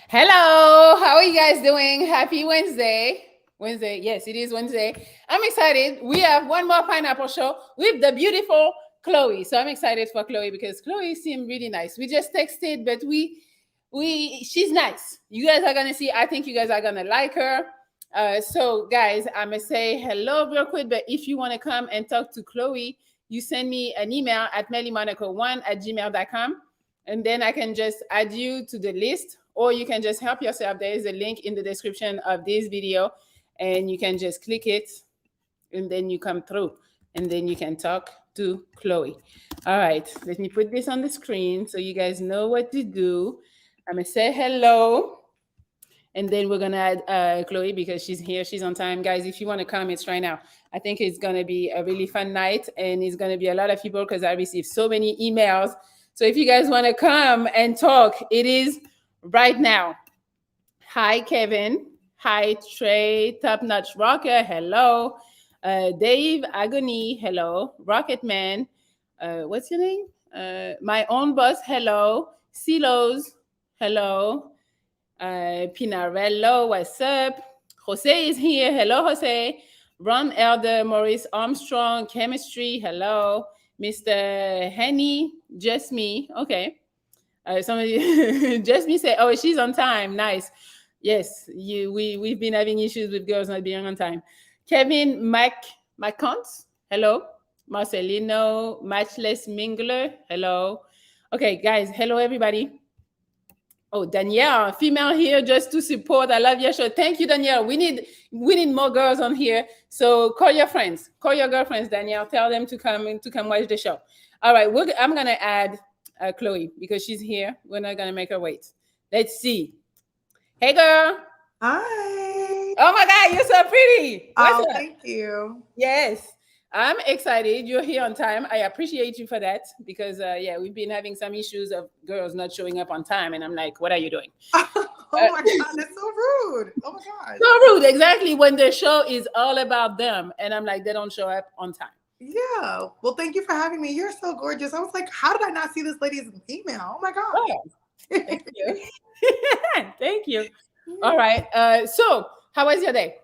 Hello, how are you guys doing? Happy Wednesday. Wednesday, yes, it is Wednesday. I'm excited. We have one more pineapple show with the beautiful Chloe. So I'm excited for Chloe because Chloe seemed really nice. We just texted, but we she's nice. You guys are gonna see. I think you guys are gonna like her. So guys, I'm gonna say hello real quick. But if you want to come and talk to Chloe, you send me an email at melimonaco1@gmail.com, and then I can just add you to the list, or you can just help yourself. There is a link in the description of this video, and you can just click it, and then you come through, and then you can talk to Chloe. All right, let me put this on the screen so you guys know what to do. I'm gonna say hello, and then we're gonna add Chloe because she's here, she's on time. Guys, if you want to come, it's right now. I think it's gonna be a really fun night, and it's gonna be a lot of people because I received so many emails. So if you guys want to come and talk, it is right now. Hi, Kevin. Hi, Trey, Top Notch Rocker. Hello. Dave Agony. Hello. Rocket Man. What's your name? My own boss. Hello. Silos. Hello. Pinarello. What's up? Jose is here. Hello, Jose. Ron Elder. Maurice Armstrong. Chemistry. Hello. Mr. Henny. Just me. Okay. Somebody just me say, oh, she's on time. Nice. Yes, we've been having issues with girls not being on time. Kevin McCont, hello. Marcelino, Matchless Mingler, hello. Okay, guys, hello everybody. Oh, Danielle, female here just to support. I love your show. Thank you, Danielle. We need more girls on here. So call your friends, call your girlfriends, Danielle. Tell them to come watch the show. All right, I'm gonna add Chloe because she's here. We're not gonna make her wait. Let's see. Hey, girl. Hi. Oh my God, you're so pretty. What's Oh, up? thank you. Yes, I'm excited. You're here on time. I appreciate you for that because, yeah, we've been having some issues of girls not showing up on time. And I'm like, what are you doing? Oh my God, that's so rude. Oh my God. So rude. Exactly. When the show is all about them. And I'm like, they don't show up on time. Yeah. Well, thank you for having me. You're so gorgeous. I was like, how did I not see this lady's email? Oh my God. Oh, thank you. Thank you. All right. So, how was your day?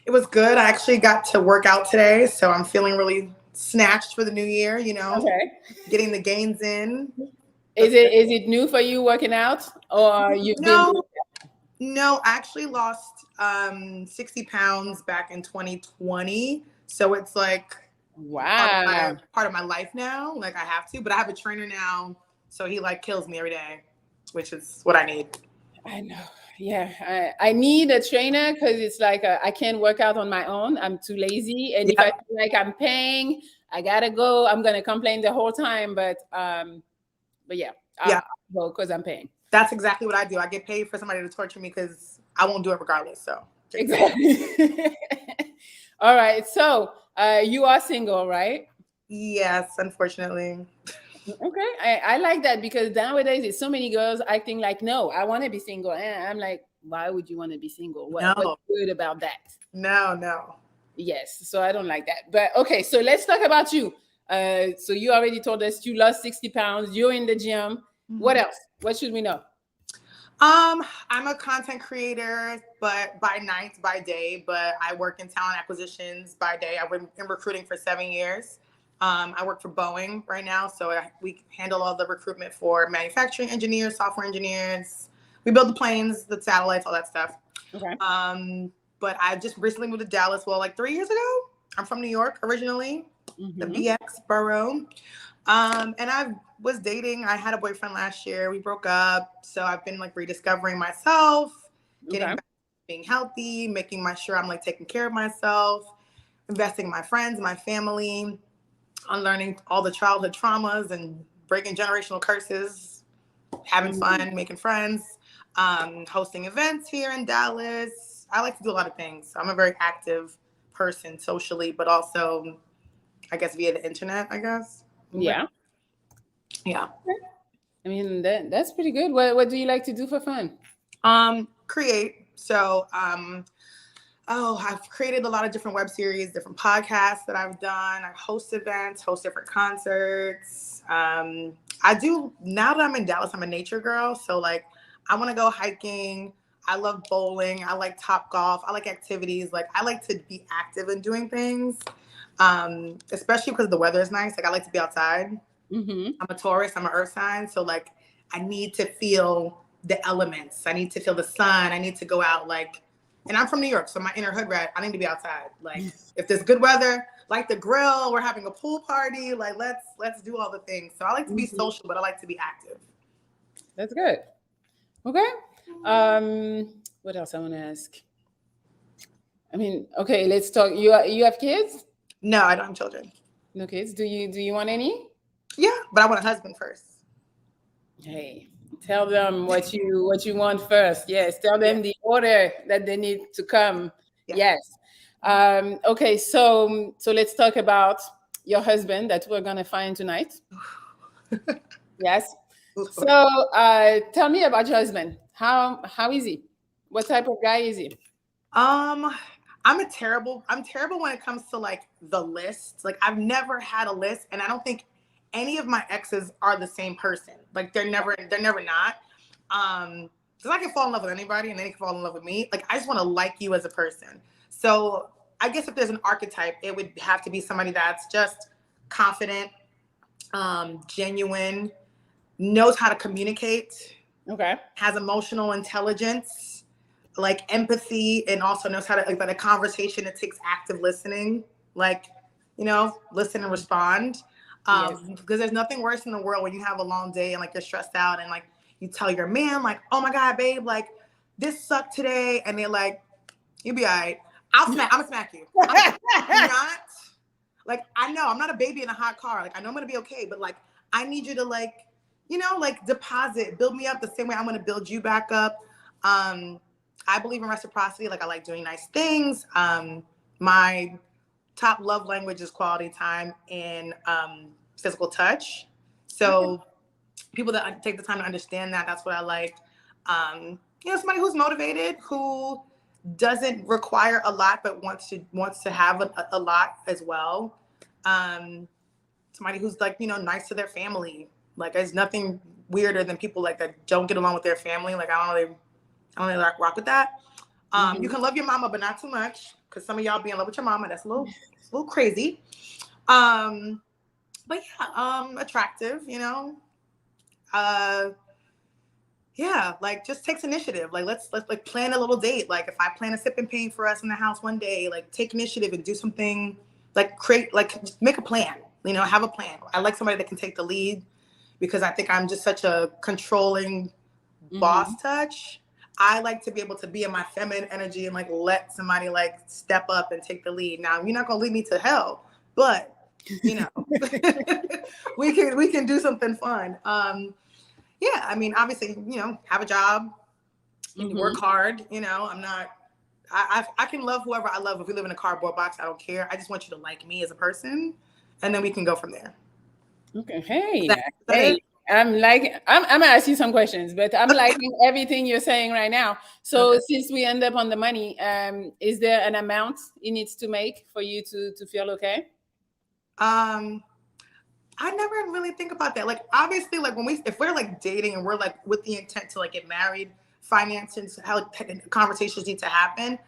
It was good. I actually got to work out today, so I'm feeling really snatched for the new year, Okay. getting the gains in. Is it new for you working out, or you've been No, doing no, I actually lost 60 pounds back in 2020. So it's like Wow. part of my life now. Like I have to, but I have a trainer now, so he like kills me every day, which is what I need. I know. Yeah, I need a trainer because it's like I can't work out on my own. I'm too lazy, and if I Yeah, feel like I'm paying, I gotta go. I'm gonna complain the whole time, but yeah, yeah, I'll go because I'm paying. that's exactly what I do. I get paid for somebody to torture me because I won't do it regardless. So there you go. Exactly. All right. So you are single, right? Yes, unfortunately. Okay. I like that because nowadays there's so many girls acting like, no, I want to be single. And I'm like, why would you want to be single? What's No, good about that? no, no. Yes. So I don't like that. But okay, so let's talk about you. So you already told us you lost 60 pounds. You're in the gym. What Mhm. else? What should we know? I'm a content creator, but by night, by day, but I work in talent acquisitions by day. I've been in recruiting for 7 years. I work for Boeing right now, so we handle all the recruitment for manufacturing engineers, software engineers. We build the planes, the satellites, all that stuff. Okay. But I just recently moved to Dallas, well, like 3 years ago. I'm from New York originally, the Mm-hmm. BX borough. And I was dating. I had a boyfriend last year. We broke up. So I've been like rediscovering myself, getting Okay. back to being healthy, making my sure I'm like taking care of myself, investing in my friends, my family, unlearning all the childhood traumas and breaking generational curses, having Mhm. fun, making friends, hosting events here in Dallas. I like to do a lot of things. I'm a very active person socially, but also, I guess, via the internet, I guess. But Yeah. yeah. I mean that's pretty good. What do you like to do for fun? Create. So, I've created a lot of different web series, different podcasts that I've done. I host events, host different concerts. I do, now that I'm in Dallas, I'm a nature girl. So like I want to go hiking. I love bowling. I like Top Golf. I like activities. Like I like to be active and doing things, especially because the weather is nice. Like I like to be outside. Mm-hmm. I'm a Taurus. I'm an earth sign. So like I need to feel the elements. I need to feel the sun. I need to go out and I'm from New York. So my inner hood rat, I need to be outside. Like if there's good weather, like the grill, we're having a pool party. Like let's do all the things. So I like to be Mm-hmm. social, but I like to be active. That's good. Okay. What else I want to ask? I mean, okay, let's talk. You have kids? No, I don't have children. No kids. Do you want any? Yeah, but I want a husband first. Hey, tell them what you want first. Yes, tell Yeah, them the order that they need to come. yeah. Yes. Okay, so let's talk about your husband that we're gonna find tonight. Yes. So tell me about your husband. How is he? What type of guy is he? Um, I'm terrible when it comes to like the list. Like I've never had a list, and I don't think any of my exes are the same person. Like they're never not. Because I can fall in love with anybody, and they can fall in love with me. Like I just want to like you as a person. So I guess if there's an archetype, it would have to be somebody that's just confident, genuine, knows how to communicate, Okay. has emotional intelligence, like empathy, and also knows how to like a conversation. It takes active listening, like listen and respond. Yes. Because there's nothing worse in the world when you have a long day and like you're stressed out and like you tell your man like, oh my god, babe, like this sucked today, and they're like, you'll be all right. I'm gonna smack you. I'm not like I know I'm not a baby in a hot car. Like I know I'm gonna be okay, but like I need you to like like deposit, build me up the same way I'm gonna build you back up. I believe in reciprocity. Like I like doing nice things. My top love language is quality time and physical touch. Okay. So people that take the time to understand that, that's what I like. Somebody who's motivated, who doesn't require a lot, but wants to have a lot as well. Somebody who's like, nice to their family. Like there's nothing weirder than people like that don't get along with their family. Like I don't really rock with that. You Mhm. can love your mama, but not too much, because some of y'all be in love with your mama. That's a little crazy. Um, but yeah, attractive, Uh, yeah, like just takes initiative. Like let's like plan a little date. Like if I plan a sip and paint for us in the house one day, like take initiative and do something. Like create, like just make a plan. Have a plan. I like somebody that can take the lead, because I think I'm just such a controlling Mhm. boss touch. I like to be able to be in my feminine energy and like let somebody like step up and take the lead. Now you're not gonna lead me to hell, but you know, we can do something fun. Yeah, I mean, obviously, have a job and work Mhm. hard. I'm not. I can love whoever I love. If we live in a cardboard box, I don't care. I just want you to like me as a person, and then we can go from there. Okay. Is Hey, that, is that hey. it? I'm gonna ask you some questions, but I'm liking everything you're saying right now. Okay. So since we end up on the money, is there an amount it needs to make for you to feel okay? Um, I never really think about that. Like obviously, like if we're like dating and we're like with the intent to like get married, finances, how conversations need to happen.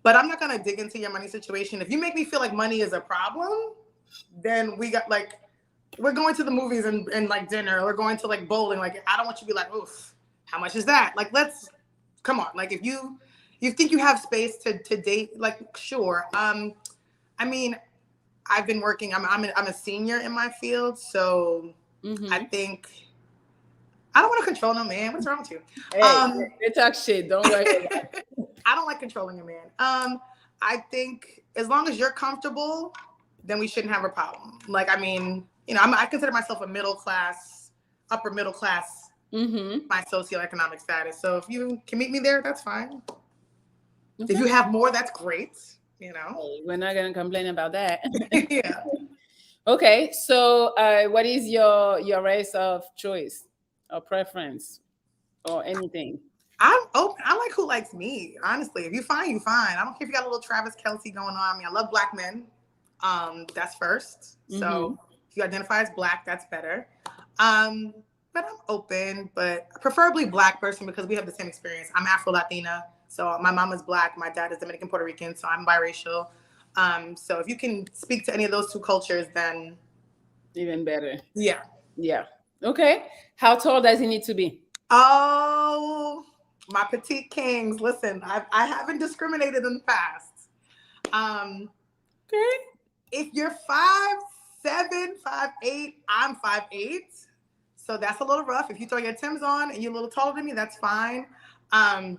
But I'm not gonna dig into your money situation. If you make me feel like money is a problem, then we're going to the movies and like dinner. We're going to like bowling. Like I don't want you to be like, oof, how much is that? Like let's come on. Like if you think you have space to date, like sure. I mean, I've been working. I'm a senior in my field, so I Mm-hmm. think I don't want to control no man. What's wrong with you? Hey, they talk shit. Don't worry about I don't like controlling a man. I think as long as you're comfortable, then we shouldn't have a problem. Like I mean, I consider myself a middle class, upper middle class, it. Mm-hmm. my socioeconomic status. So if you can meet me there, that's fine. If Okay. you have more, that's great. Hey, we're not gonna complain about that. Yeah. Okay, so what is your race of choice or preference or anything? I'm open. I like who likes me. Honestly, if you fine, you fine. I don't care if you got a little Travis Kelce going on. I mean, I love black men. That's first. Mm-hmm. So if you identify as black, that's better. Um, but I'm open, but preferably black person because we have the same experience. I'm Afro Latina, so my mom is black, my dad is Dominican Puerto Rican, so I'm biracial. So if you can speak to any of those two cultures, then Even better. yeah. Yeah. Okay. How tall does he need to be? Oh, my petite kings. Listen, I haven't discriminated in the past. Um, Okay. if you're 5'7", 5'8", I'm 5'8". So that's a little rough. If you throw your Timbs on and you're a little taller than me, that's fine. Um,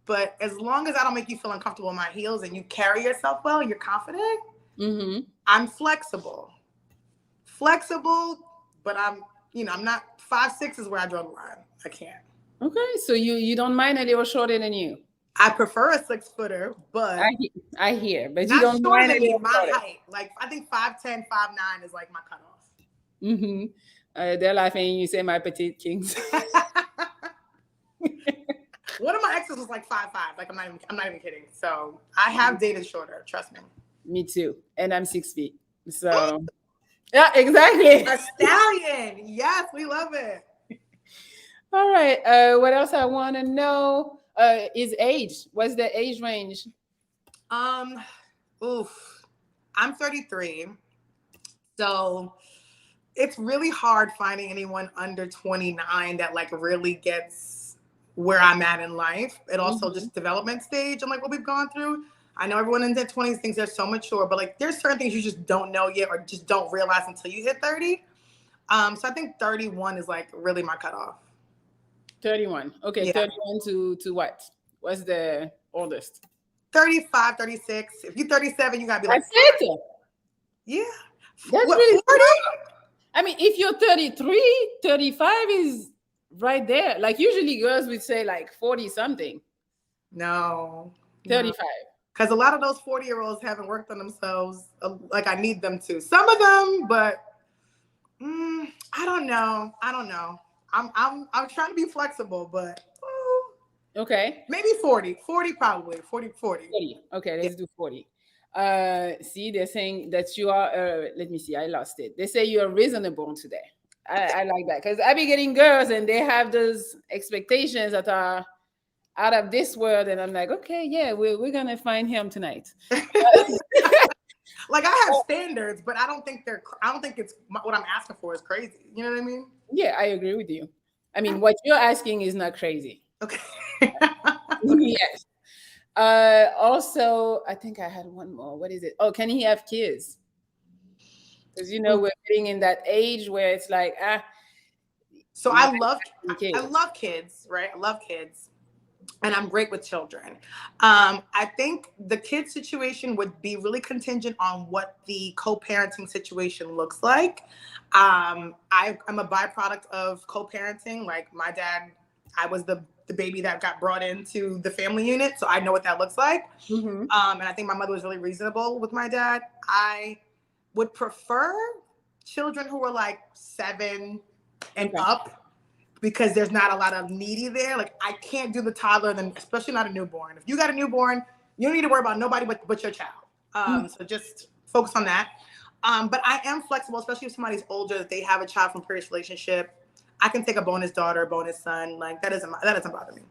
but as long as I don't make you feel uncomfortable in my heels and you carry yourself well and you're confident, Mm-hmm. I'm flexible. Flexible, but I'm not 5'6" is where I draw the line. I can't. Okay. So you don't mind a little shorter than you. I prefer a 6-footer, but I hear, but you not don't shorter mind a than me. little My shorter. height, like I think 5'10", 5'9" is like my cutoff. Mm-hmm. They're laughing. You say my petite kings. One of my exes was like 5'5". Like I'm not even kidding. So I have dated shorter. Trust me. Me too, and I'm 6 feet. So yeah, exactly. A stallion. Yes, we love it. All right. What else I want to know? Is age? What's the age range? Um, oof. I'm 33, so it's really hard finding anyone under 29 that like really gets where I'm at in life. It also Mm-hmm. just development stage and like what we've gone through. I know everyone in their 20s thinks they're so mature, but like there's certain things you just don't know yet or just don't realize until you hit 30. So I think 31 is like really my cutoff. 31. Okay, Yeah. 31 to what? What's the oldest? 35, 36. If you're 37, you gotta be like, That's it. yeah. That's What, really 40? I mean, if you're 33, 35 is right there. Like usually girls would say like 40 something, No, no. 35. Because a lot of those 40-year-olds haven't worked on themselves like I need them to. Some of them, but I don't know. I don't know. I'm trying to be flexible, but Okay. maybe 40. 40 probably. 40, 40. 40. Okay, Yeah. let's do 40. See, they're saying that you are let me see, I lost it. They say you're reasonable today. I like that because I be getting girls and they have those expectations that are out of this world, and I'm like, okay, yeah, we're gonna find him tonight. Like I have standards, but I don't think it's what I'm asking for is crazy. You know what I mean? Yeah, I agree with you. I mean, what you're asking is not crazy. Okay. Yes. Also, I think I had one more. What is it? Oh, can he have kids? Because we're getting in that age where it's like, So you might I have kids. love kids, right? I love kids. And I'm great with children. I think the kid situation would be really contingent on what the co-parenting situation looks like. I'm a byproduct of co-parenting. Like my dad, I was the baby that got brought into the family unit, so I know what that looks like. Mm-hmm. And I think my mother was really reasonable with my dad. I would prefer children who were like 7 and Okay. up because there's not a lot of needy there. Like I can't do the toddler, then especially not a newborn. If you got a newborn, you don't need to worry about nobody but your child. So just focus on that. But I am flexible, especially if somebody's older, if they have a child from a previous relationship. I can take a bonus daughter, bonus son. Like that doesn't bother me.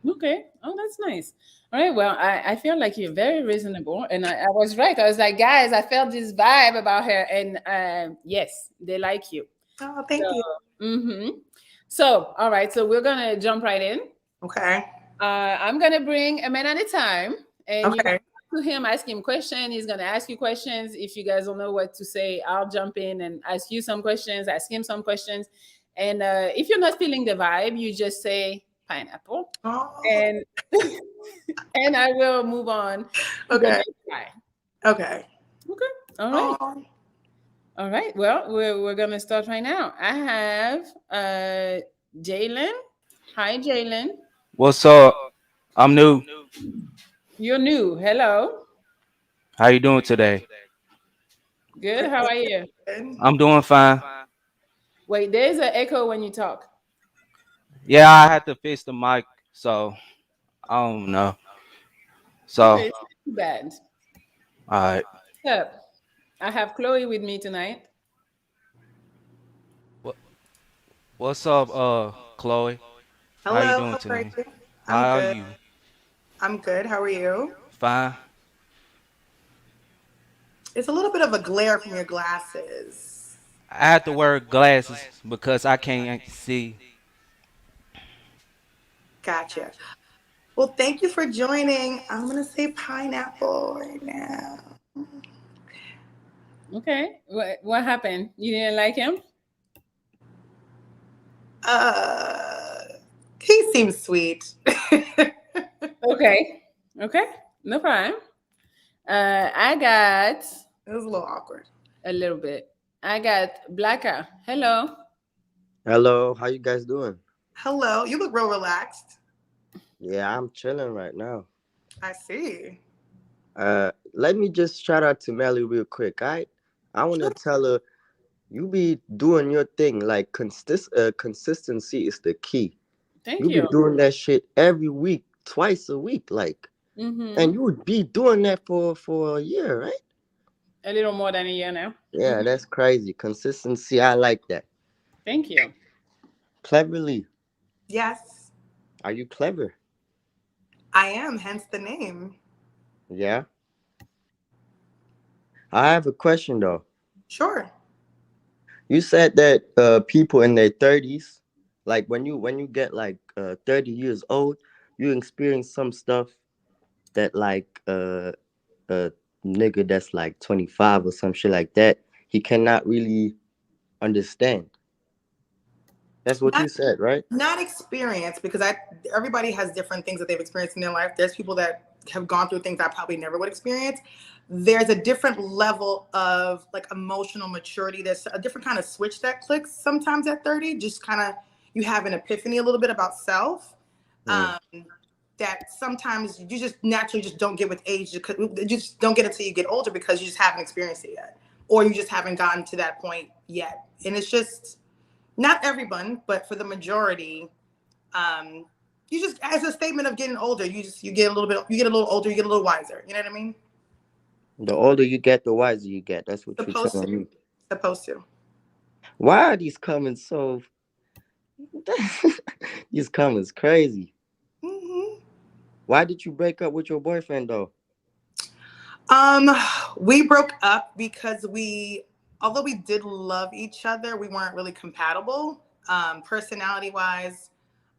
Okay. Oh, that's nice. All right. Well, I feel like you're very reasonable. And I was right. I was like, guys, I felt this vibe about her. And yes, they like you. Oh, thank you. Mm-hmm. So, all right. So we're going to jump right in. Okay. I'm going to bring a man at a time. And you're going Okay. to him, ask him questions. He's going to ask you questions. If you guys don't know what to say, I'll jump in and ask you some questions, ask him some questions. And if you're not feeling the vibe, you just say pineapple. Oh. And and I will move on to the Okay. next guy. Okay. Okay. All right. Oh. All right. Well, we're gonna start right now. I have Jalen. Hi, Jalen. What's up? I'm new. You're new. Hello. How you doing today? Good. How are you? Good. I'm doing fine. Wait, there's an echo when you talk. Yeah, I had to fix the mic, so I don't know. So, Okay, it's not too bad. all right. Up. I have Chloe with me tonight. What? What's up, Chloe? How you Hello, doing how are today? you? I'm How are good. you? I'm good. How are you? Fine. It's a little bit of a glare from your glasses. I have to wear glasses because I can't see. Gotcha. Well, thank you for joining. I'm gonna say pineapple right now. Okay. What happened? You didn't like him? Uh, he seems sweet. It Okay. Okay. No problem. I got was a little awkward. a little bit. I got Blacker. Hello. Hello, how you guys doing? Hello, you look real relaxed. Yeah, I'm chilling right now. I see. Let me just shout out to Melli real quick. I want to Sure. tell her you be doing your thing. Like consistency is the key. Thank You be you. doing that shit every week, twice a week, like, and Mm-hmm. you would be doing that for a year, right? A little more than a year now. Yeah, Hmm. that's crazy. Consistency, I like that. Thank you. Cleverly, Yes, are you clever? I am. Hence the name. Yeah. I have a question though. Sure. You said that people in their 30s, like when you get like 30 years old, you experience some stuff that like a nigga that's like 25 or some shit like that, he cannot really understand. That's what Not you said, right? not experience because I everybody has different things that they've experienced in their life. There's people that have gone through things I probably never would experience. There's a different level of like emotional maturity. There's a different kind of switch that clicks sometimes at 30. Just kind of you have an epiphany a little bit about self. Mm. Um, that sometimes you just naturally just don't get with age. You just don't get it till you get older because you just haven't experienced it yet, or you just haven't gotten to that point yet. And it's just not everyone, but for the majority, um, you just as a statement of getting older, you get a little bit, you get a little older, you get a little wiser. You know what I mean? The older you get, the wiser you get. That's what you're Supposed to, telling me. supposed to. Why are these comments so? These comments crazy. Hmm. Why did you break up with your boyfriend though? Um, we broke up because although we did love each other, we weren't really compatible. Personality wise,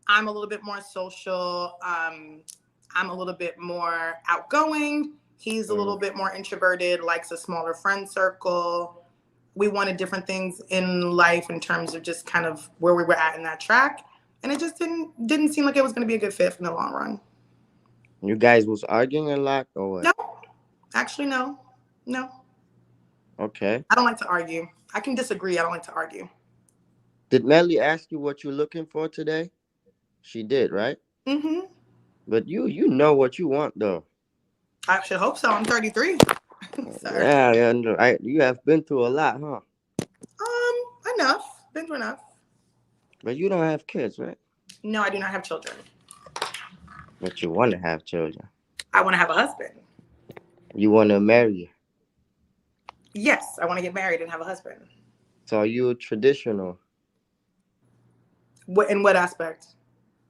I'm a little bit more social. I'm a little bit more outgoing. He's a little Mm. bit more introverted, likes a smaller friend circle. We wanted different things in life in terms of just kind of where we were at in that track, and it just didn't seem like it was going to be a good fit in the long run. You guys was arguing a lot or what? No, actually, no, no. Okay. I don't like to argue. I can disagree. I don't like to argue. Did Melly ask you what you're looking for today? She did, right? Hmm. But you know what you want though. I should hope so. I'm 33. Sorry. Yeah, yeah. No, you have been through a lot, huh? Enough. Been through enough. But you don't have kids, right? No, I do not have children. But you want to have children. I want to have a husband. You want to marry. Yes, I want to get married and have a husband. So are you traditional? What in what aspect?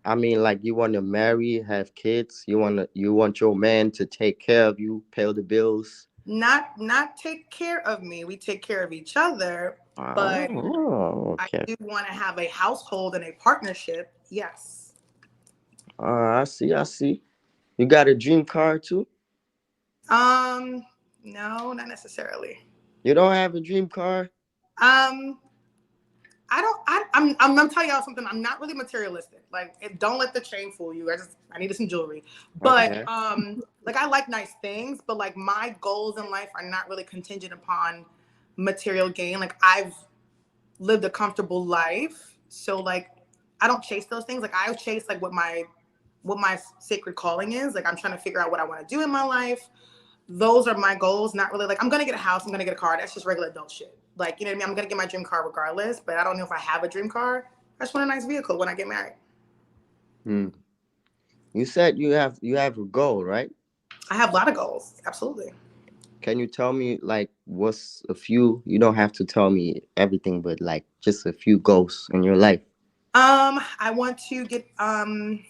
I mean, like you want to marry, have kids. You want your man to take care of you, pay the bills. Not take care of me. We take care of each other, but Oh, I okay. do want to have a household and a partnership. Yes. I see. I see. You got a dream car too? Um, no, not necessarily. You don't have a dream car? Um, I don't. I'm gonna tell y'all something. I'm not really materialistic. Like, don't let the chain fool you. I needed some jewelry, but Okay. like I like nice things, but like my goals in life are not really contingent upon material gain. Like I've lived a comfortable life, so like I don't chase those things. Like I chase like what my sacred calling is. Like I'm trying to figure out what I want to do in my life. Those are my goals. Not really like I'm gonna get a house, I'm gonna get a car. That's just regular adult shit. Like, you know what I mean? I'm gonna get my dream car regardless, but I don't know if I have a dream car. I just want a nice vehicle when I get married. Hmm. You said you have a goal, right? I have a lot of goals. Absolutely. Can you tell me like what's a few? You don't have to tell me everything, but like just a few goals in your life. I want to get my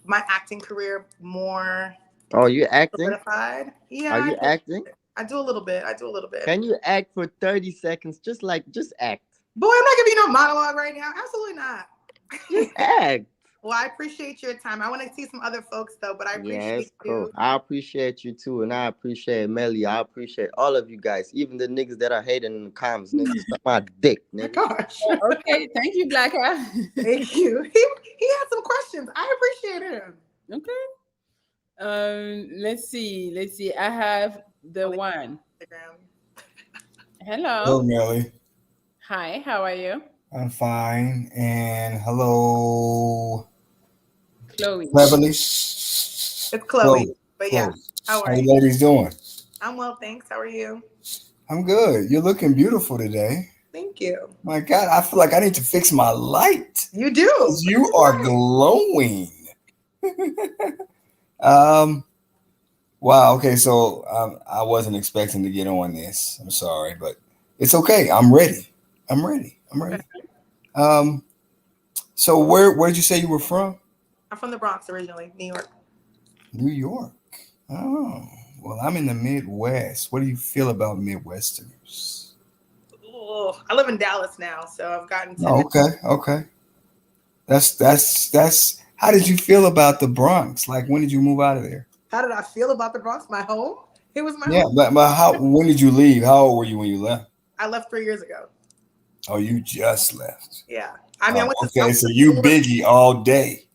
acting career more Oh, you acting? solidified. Yeah, Are you acting? I do a little bit. I do a little bit. Can you act for 30 seconds? Just act. Boy, I'm not giving you no monologue right now. Absolutely not. Just act. Well, I appreciate your time. I want to see some other folks though, but I Yeah, appreciate it's cool. you. I appreciate you too, and I appreciate Melly. I appreciate all of you guys, even the niggas that are hating in the comments. Niggas, suck my dick, Oh my nigga. gosh. Okay, thank you, Black Eye. Thank you. He had some questions. I appreciate him. Okay. Let's see. I have the one. Instagram. Hello. Hello, Melli. Hi. How are you, I'm fine. And hello, Chloe? Beverly. It's Chloe. But yeah, how How are you you? ladies doing? I'm well, thanks. How are you? I'm good. You're looking beautiful today. Thank you. My God, I feel like I need to fix my light. You do. You are glowing. um. Wow. Okay. So I wasn't expecting to get on this. I'm sorry, but it's okay. I'm ready. I'm ready. I'm ready. Um. So where'd you say you were from? I'm from the Bronx originally, New York. New York. Oh, well, I'm in the Midwest. What do you feel about Midwesterners? Oh, I live in Dallas now, so I've gotten to Oh, know. okay. That's. How did you feel about the Bronx? Like, when did you move out of there? How did I feel about the Bronx? My home? It was my Yeah, home. but how? When did you leave? How old were you when you left? I left 3 years ago. Oh, you just left. Yeah. I mean, Oh, I okay, went so to you school, Biggie all day.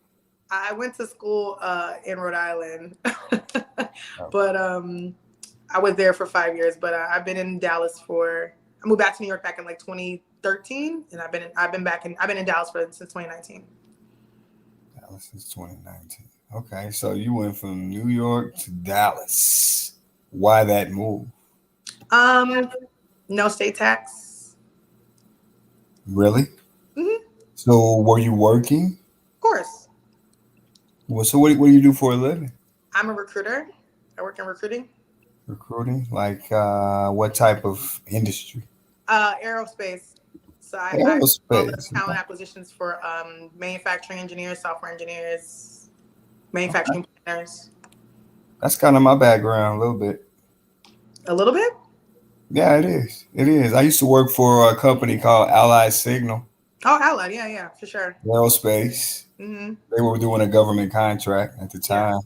I went to school in Rhode Island, Oh, but I was there for 5 years. But I've been in Dallas for. I moved back to New York back in like 2013, and I've been in Dallas since 2019. that was since 2019. Okay, so you went from New York to Dallas. Why that move? No state tax. Really? Hmm. So were you working? Of course, Well, so what do you do for a living? I'm a recruiter. I work in recruiting. Recruiting? Like what type of industry? Aerospace. So I do all the Aerospace. talent acquisitions for manufacturing engineers, software engineers, manufacturing planners. That's kind of my background a little bit. A little bit. Yeah, it is. It is. I used to work for a company called Allied Signal Oh, Allied. Yeah, for sure. Aerospace. Hmm. They were doing a government contract at the Yeah. time.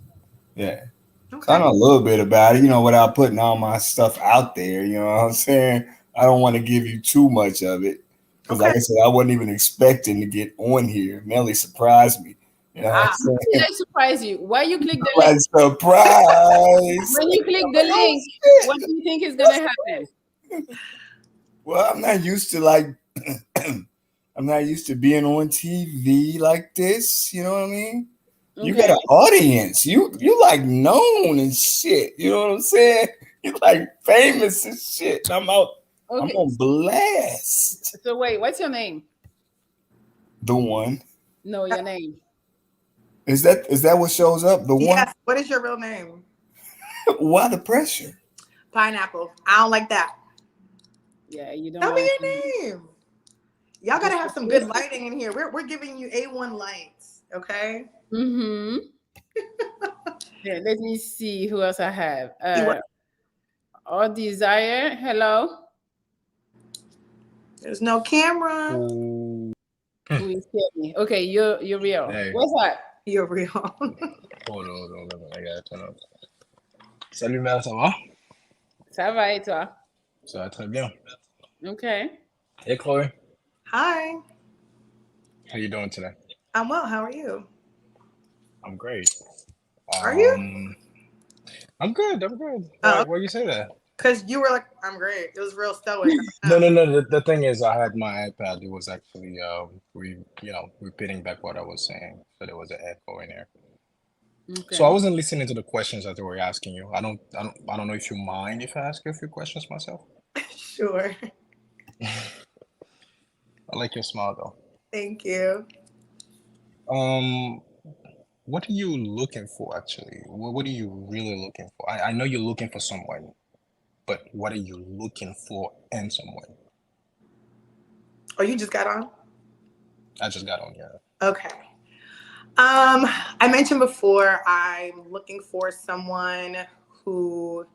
Yeah. So I Okay. know a little bit about it, without putting all my stuff out there. You know what I'm saying? I don't want to give you too much of it. Because, Okay. like I said, I wasn't even expecting to get on here. Melly surprised me. You know what I'm Ah. saying? Did I surprise you? Why you click the Like, link? surprise. When you click the Like, oh, link, shit. what do you think is gonna happen? Well, I'm not used to I'm not used to being on TV like this. You know what I mean? You got Okay. an audience. You like known and shit. You know what I'm saying? You like famous and shit. I'm Okay. on blast. So wait, what's your name? The one. No, your name. Is that what shows up? The one? Yes. What is your real name? Why the pressure? Pineapple. I don't like that. Yeah, you don't Tell me want your name. Y'all gotta have some good lighting in here. We're giving you A1 lights, okay? Mm-hmm. Yeah, let me see who else I have. See what? All Desire. Hello. There's no camera. Ooh. Who is me? Okay, you're real. Hey. What's that? You're real. Hold on, I gotta turn up. Salut Mel, ça va? Ça va et toi? Ça va très bien. Okay. Hey Chloe, Hi. how you doing today? I'm well. How are you? I'm great. Are you? I'm good. Why, Oh, why you say that? because you were like, I'm great. It was real stoic. No. The thing is, I had my iPad. It was actually repeating back what I was saying, so there was an echo in there. Okay. So I wasn't listening to the questions that they were asking you. I don't know if you mind if I ask you a few questions myself. Sure. I like your smile though. Thank you. What are you looking for actually? What are you really looking for? I know you're looking for someone, but what are you looking for in someone? Oh, you just got on? I just got on here. Okay. I mentioned before I'm looking for someone who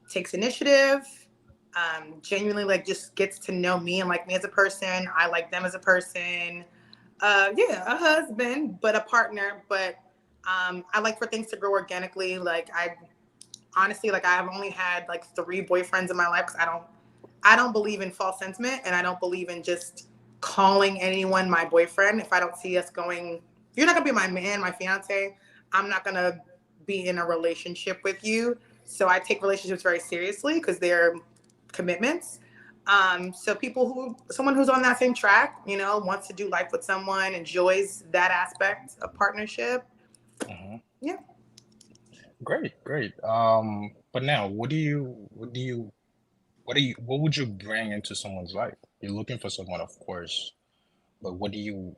takes initiative, genuinely like just gets to know me and like me as a person. I like them as a person. Yeah, a husband, but a partner. But I like for things to grow organically. Like I honestly, like I've only had like 3 boyfriends in my life because I don't believe in false sentiment, and I don't believe in just calling anyone my boyfriend if I don't see us going. If you're not gonna be my man, my fiance, I'm not gonna be in a relationship with you. So I take relationships very seriously because they're commitments. So someone who's on that same track, wants to do life with someone, enjoys that aspect of partnership. Hmm. Yeah. Great, great. But now, what would you bring into someone's life? You're looking for someone, of course, but what do you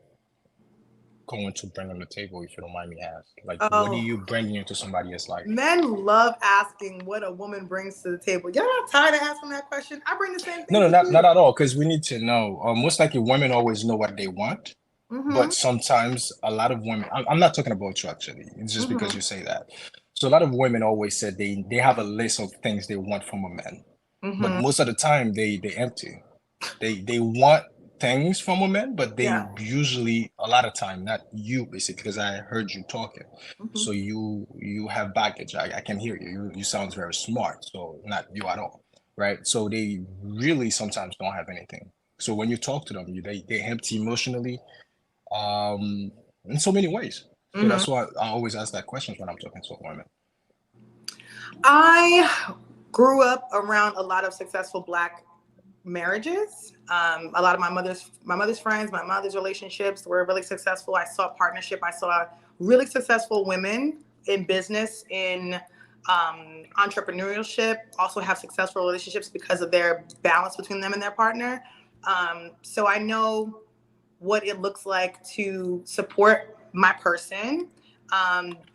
going to bring on the table, if you don't mind me asking? Like, what do Oh, you bring into somebody else's life? men love asking what a woman brings to the table. Y'all not tired of asking that question? I bring the same No, thing no, to not you. at all, because we need to know. Most likely, women always know what they want, Mm-hmm. but sometimes a lot of women. I'm not talking about you actually. It's just because Mm-hmm. you say that. So a lot of women always said they have a list of things they want from a man, but Mm-hmm. most of the time they empty. They want things from women, but they Yeah. usually a lot of time not you basically because I heard you talking. Mm-hmm. So you have baggage. I can hear you. You sounds very smart. So not you at all, right? So they really sometimes don't have anything. So when you talk to them, they empty emotionally, in so many ways. So Mm-hmm. that's why I always ask that question when I'm talking to women. I grew up around a lot of successful Black marriages. A lot of my mother's friends, my mother's relationships were really successful. I saw partnership. I saw really successful women in business, in entrepreneurship, also have successful relationships because of their balance between them and their partner. So I know what it looks like to support my person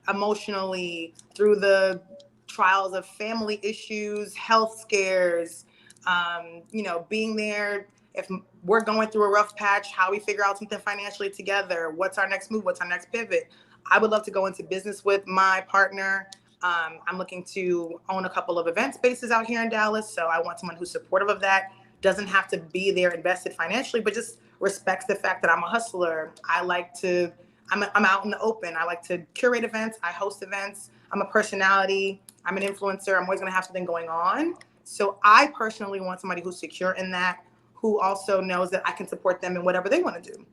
emotionally through the trials of family issues, health scares, being there if we're going through a rough patch, how we figure out something financially together, what's our next move, what's our next pivot. I would love to go into business with my partner. I'm looking to own a couple of event spaces out here in Dallas, so I want someone who's supportive of that, doesn't have to be there invested financially, but just respects the fact that I'm a hustler. I'm out in the open. I like to curate events. I host events. I'm a personality. I'm an influencer. I'm always going to have something going on. So I personally want somebody who's secure in that, who also knows that I can support them in whatever they want to do.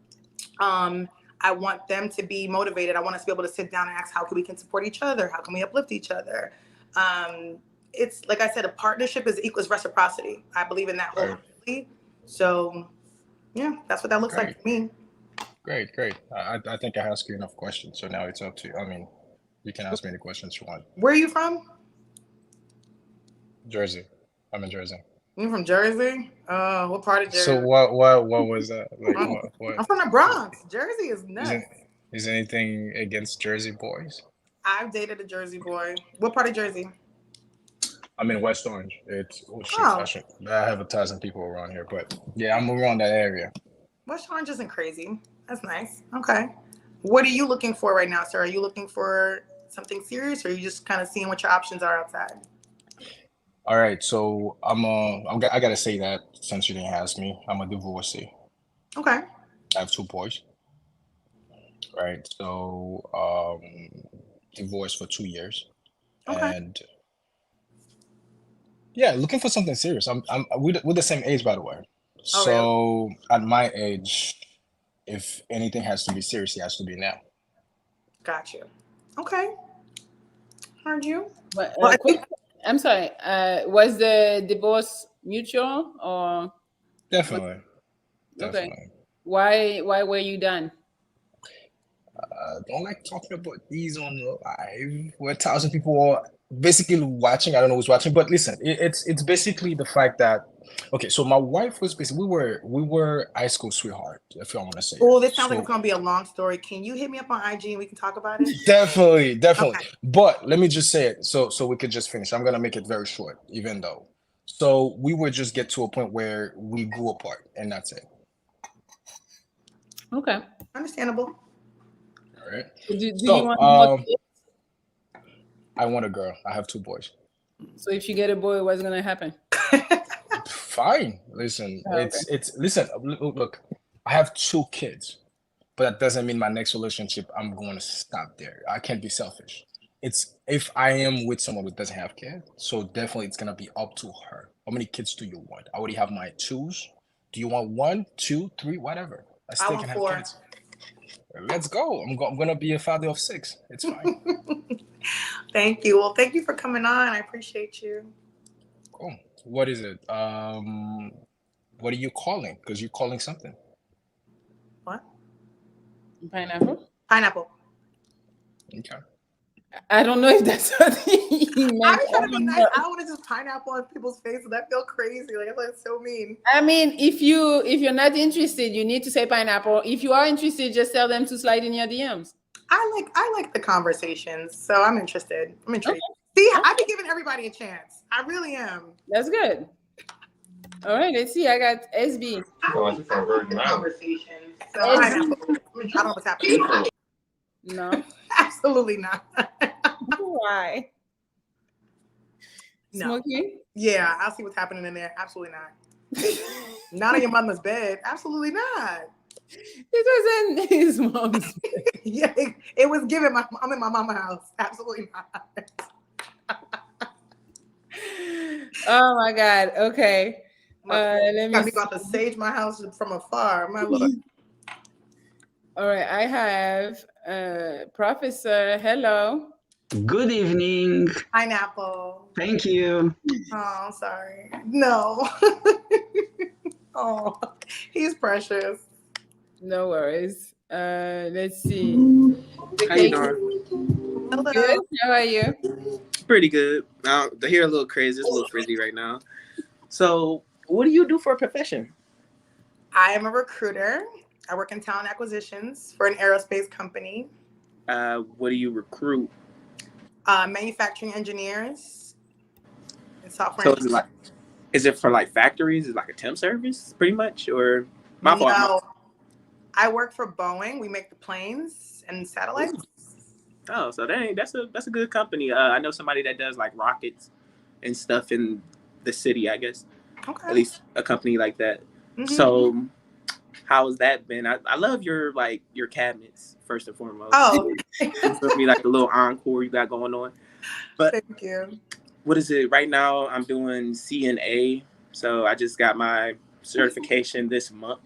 I want them to be motivated. I want us to be able to sit down and ask how we can support each other. How can we uplift each other? It's like I said, a partnership is equals reciprocity. I believe in that Right. wholeheartedly. So yeah, that's what that looks like Great, to me. great, great. I think I asked you enough questions, so now it's up to you. I mean, you can ask me any questions you want. Where are you from? Jersey. I'm in Jersey. You from Jersey? What part of So Jersey? what was that? Like I'm I'm from the Bronx. Jersey is isn't nuts. is anything against Jersey boys? I've dated a Jersey boy. What part of Jersey? I'm in West Orange. It's oh shoot, Oh, I have 1,000 people around here, but yeah, I'm around that area. West Orange isn't crazy. That's nice. Okay. What are you looking for right now, sir? Are you looking for something serious, or are you just kind of seeing what your options are outside? All right, so I gotta say that since you didn't ask me, I'm a divorcee. Okay. I have 2 boys, right? So divorced for 2 years, Okay. and yeah, looking for something serious. We're the same age, by the way. Oh, really? So at my age, if anything has to be serious, it has to be now. Got you. Okay. Heard you. But Well, I quick, think I'm sorry. Was the divorce mutual or what? Definitely, Okay. definitely. Why were you done? Don't like talking about these on live where 1,000 people are basically watching. I don't know who's watching, but listen, it's basically the fact that okay, so my wife was basically we were high school sweetheart, if you want to say it. Oh, this sounds like it's So gonna be a long story. Can you hit me up on IG and we can talk about it? definitely, definitely. Okay. But let me just say it so we could just finish. I'm gonna make it very short, even though. So we would just get to a point where we grew apart, and that's it. Okay. Understandable. All right. Do you So, want more kids? I want a girl. I have 2 boys. So if you get a boy, what's gonna happen? Fine. Listen, Oh, okay. it's listen. Look, I have 2 kids, but that doesn't mean my next relationship I'm going to stop there. I can't be selfish. It's if I am with someone who doesn't have kids, so definitely it's gonna be up to her. How many kids do you want? I already have my 2s. Do you want 1, 2, 3, whatever? I I still want can have 4. kids. Let's go. I'm gonna be a father of 6. It's fine. Thank you. Well, thank you for coming on. I appreciate you. Cool. What is it? What are you calling? Because you're calling something. What? Pineapple? Pineapple. Okay. I don't know if that's what he meant. I'm trying to be don't nice. know. I don't want to just pineapple on people's faces. That feel crazy. Like, that's so mean. I mean, if you're not interested, you need to say pineapple. If you are interested, just tell them to slide in your DMs. I like the conversations, so I'm interested. I'm intrigued. Okay. See, I've been giving everybody a chance. I really am. That's good. All right, let's see. I got SB. I like the conversations. So SB. pineapple. I don't know what's happening. No. Absolutely not. Why? No. Smoky? Yeah, I'll see what's happening in there. Absolutely not. Not on your mother's bed. Absolutely not. It was in his mom's. Yeah, it was given. I'm in my mama's house. Absolutely not. Oh my God. Okay. Let me I'd be about to sage my house from afar. My lord. All right. I have Professor. Hello. Good evening. Pineapple. Thank you. Oh, sorry. No. Oh, he's precious. No worries. Let's see. How you doing? Hello. Good. How are you? Pretty good. The hair a little crazy. It's a little frizzy right now. So, what do you do for a profession? I am a recruiter. I work in talent acquisitions for an aerospace company. What do you recruit? Manufacturing engineers and software. So is it for like factories? Is it like a temp service, pretty much, or my fault? No, I work for Boeing. We make the planes and satellites. Oh, so that's a good company. I know somebody that does like rockets and stuff in the city, I guess. Okay. At least a company like that. Mm-hmm. So, how has that been? I love your cabinets first and foremost. Oh, It's gonna be like a little encore you got going on. But thank you. what is it right now? I'm doing CNA, so I just got my certification this month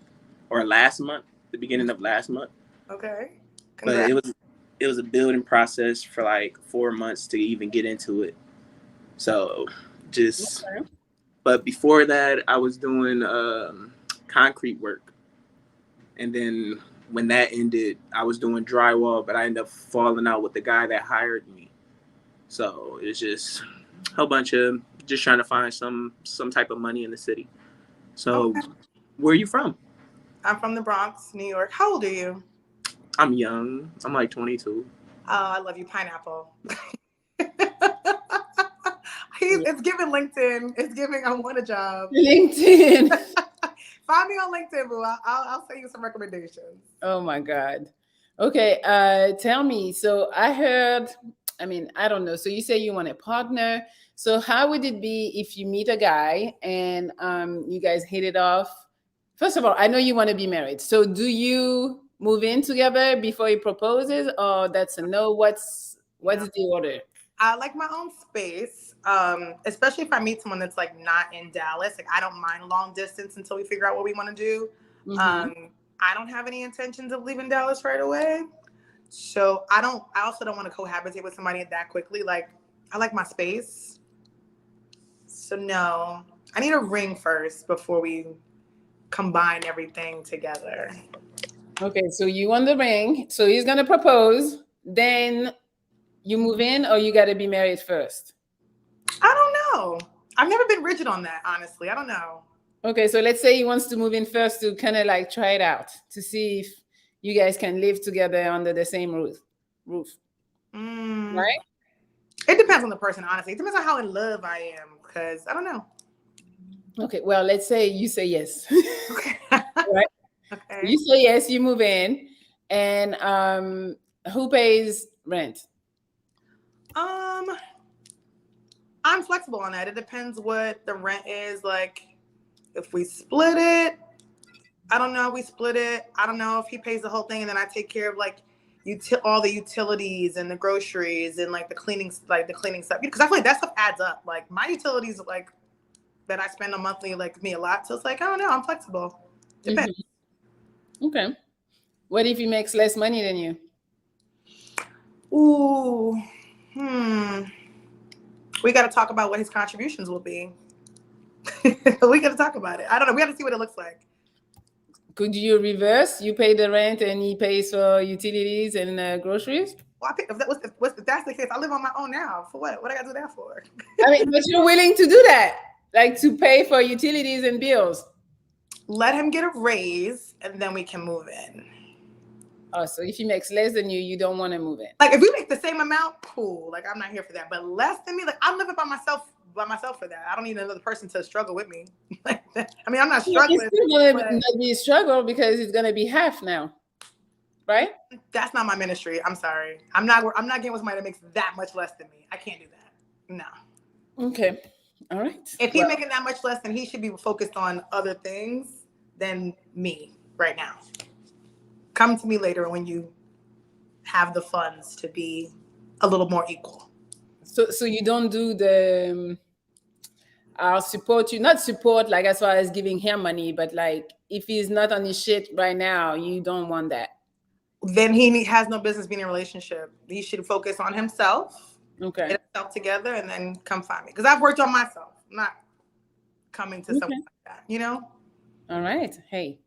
or last month, the beginning of last month. Okay. But it was a building process for like 4 months to even get into it. So just, Okay. but before that, I was doing concrete work, and then when that ended, I was doing drywall, but I ended up falling out with the guy that hired me. So it's just a whole bunch of just trying to find some type of money in the city. So Okay. Where are you from? I'm from the Bronx, New York. How old are you? I'm young. I'm like 22. Oh, I love you, Pineapple. It's giving LinkedIn. It's giving I want a job. LinkedIn. Find me on LinkedIn, boo. I'll send you some recommendations. Oh my God. Okay. Tell me. So I heard, I mean, I don't know. So you say you want a partner. So how would it be if you meet a guy and you guys hit it off? First of all, I know you want to be married. So do you move in together before he proposes, or that's a no? What's the order? I like my own space, especially if I meet someone that's like not in Dallas. Like I don't mind long distance until we figure out what we want to do. Mm-hmm. I don't have any intentions of leaving Dallas right away. So I also don't want to cohabitate with somebody that quickly. Like I like my space. So no, I need a ring first before we combine everything together. Okay, so you want the ring. So he's gonna propose. Then you move in, or you got to be married first? I don't know. I've never been rigid on that, honestly. I don't know. Okay, so let's say he wants to move in first to kind of like try it out to see if you guys can live together under the same roof. Right? It depends on the person, honestly. It depends on how in love I am, because I don't know. Okay, well, let's say you say yes. Okay. Right? Okay. You say yes, you move in, and who pays rent? I'm flexible on that. It depends what the rent is. Like, if we split it, I don't know. We split it. I don't know if he pays the whole thing, and then I take care of like all the utilities and the groceries and like the cleaning stuff. Because I feel like that stuff adds up. Like my utilities, like that I spend on monthly, like me a lot. So it's like I don't know. I'm flexible. Depends. Okay. What if he makes less money than you? Ooh. We got to talk about what his contributions will be. We got to talk about it. I don't know. We got to see what it looks like. Could you reverse? You pay the rent and he pays for utilities and groceries? Well, if that's the case, I live on my own now. For what? What I got to do that for? I mean, but you're willing to do that, like to pay for utilities and bills. Let him get a raise, and then we can move in. Oh, so if he makes less than you, you don't want to move in. Like if we make the same amount, cool. Like I'm not here for that. But less than me, like I'm living by myself for that. I don't need another person to struggle with me. I mean, I'm not struggling. It's still gonna be a struggle because it's gonna be half now, right? That's not my ministry. I'm sorry. I'm not getting with somebody that makes that much less than me. I can't do that. No. Okay. All right. If he's making that much less, then he should be focused on other things than me right now. Come to me later when you have the funds to be a little more equal. So you don't do the I'll support you, not support like as far as giving him money, but like if he's not on his shit right now, you don't want that. Then he has no business being in a relationship. He should focus on himself. Okay. Get himself together and then come find me. Because I've worked on myself. I'm not coming to someone like that, you know? All right. Hey,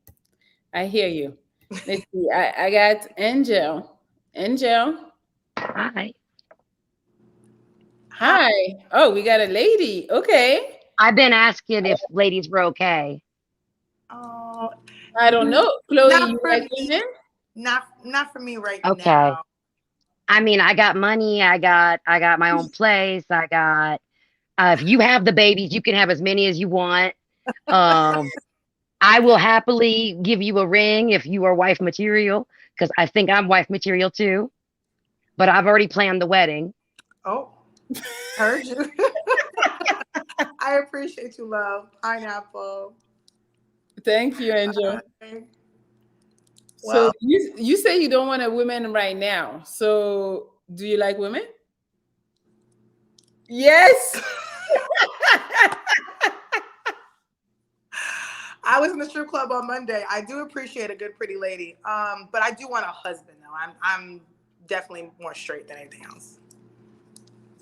I hear you. Let's see. I got Angel. Angel. Hi. Hi. Oh, we got a lady. Okay. I've been asking if ladies were okay. Oh, I don't know. Chloe, you like women? Not for me right Okay. now. I mean, I got money. I got my own place. I got. If you have the babies, you can have as many as you want. I will happily give you a ring if you are wife material, because I think I'm wife material too. But I've already planned the wedding. Oh, heard you. I appreciate you, love. Pineapple. Thank you, Angel. Well, so you say you don't want a woman right now. So do you like women? Yes. I was in the strip club on Monday. I do appreciate a good, pretty lady. But I do want a husband though. I'm definitely more straight than anything else.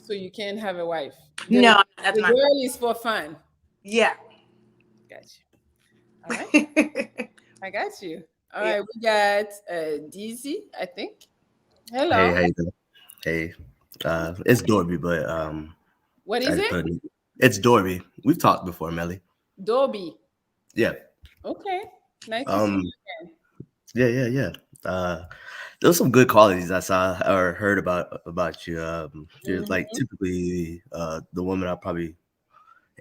So you can't have a wife. No, that's the not. girl is for fun. Yeah. Got you. All right. I got you. All right. We got DZ, I think. Hello. Hey, how you doing? Hey, it's Dorby, but what is it? It's Dorby. We've talked before, Melli. Dorby. Yeah. Okay. Nice to see you again. Yeah. There was some good qualities I saw or heard about you. You're like typically the woman I probably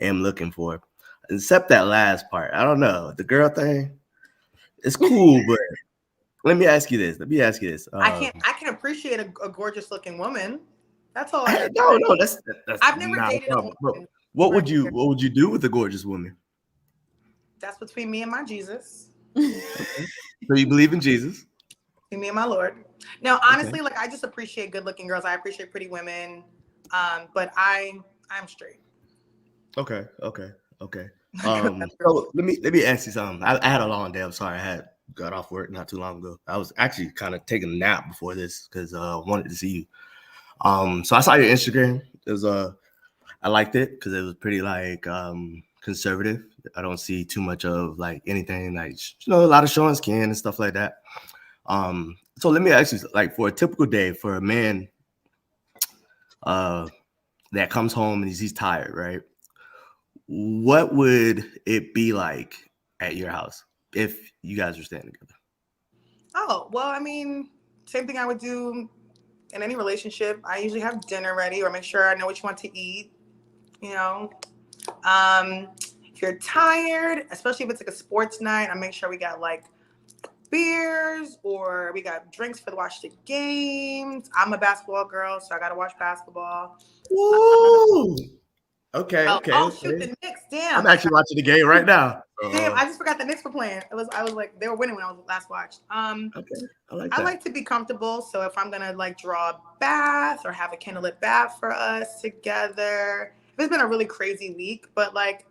am looking for, except that last part. I don't know, the girl thing. It's cool, but let me ask you this. I can appreciate a gorgeous looking woman. That's all. No, that's I've never dated a woman. What would you do with a gorgeous woman? That's between me and my Jesus. So you believe in Jesus? Between me and my Lord. No, honestly, like I just appreciate good looking girls. I appreciate pretty women. But I'm straight. Okay. So let me ask you something. I had a long day. I'm sorry. I got off work not too long ago. I was actually kind of taking a nap before this because I wanted to see you. So I saw your Instagram. It was I liked it because it was pretty like conservative. I don't see too much of like anything like a lot of showing skin and stuff like that. So let me ask you, like for a typical day for a man that comes home and he's tired, right? What would it be like at your house if you guys were staying together? Oh, well, I mean, same thing I would do in any relationship. I usually have dinner ready or make sure I know what you want to eat. You know, if you're tired, especially if it's like a sports night, I make sure we got like beers, or we got drinks for to watch the games. I'm a basketball girl, so I gotta watch basketball. Woo! Okay, Oh shoot, the Knicks! I'm Damn, actually watching the game right now. damn! I just forgot the Knicks were playing. I was like, they were winning when I was last watched. Okay, I like I that. like to be comfortable, so if I'm gonna like draw a bath or have a candlelit bath for us together, it's been a really crazy week. But like,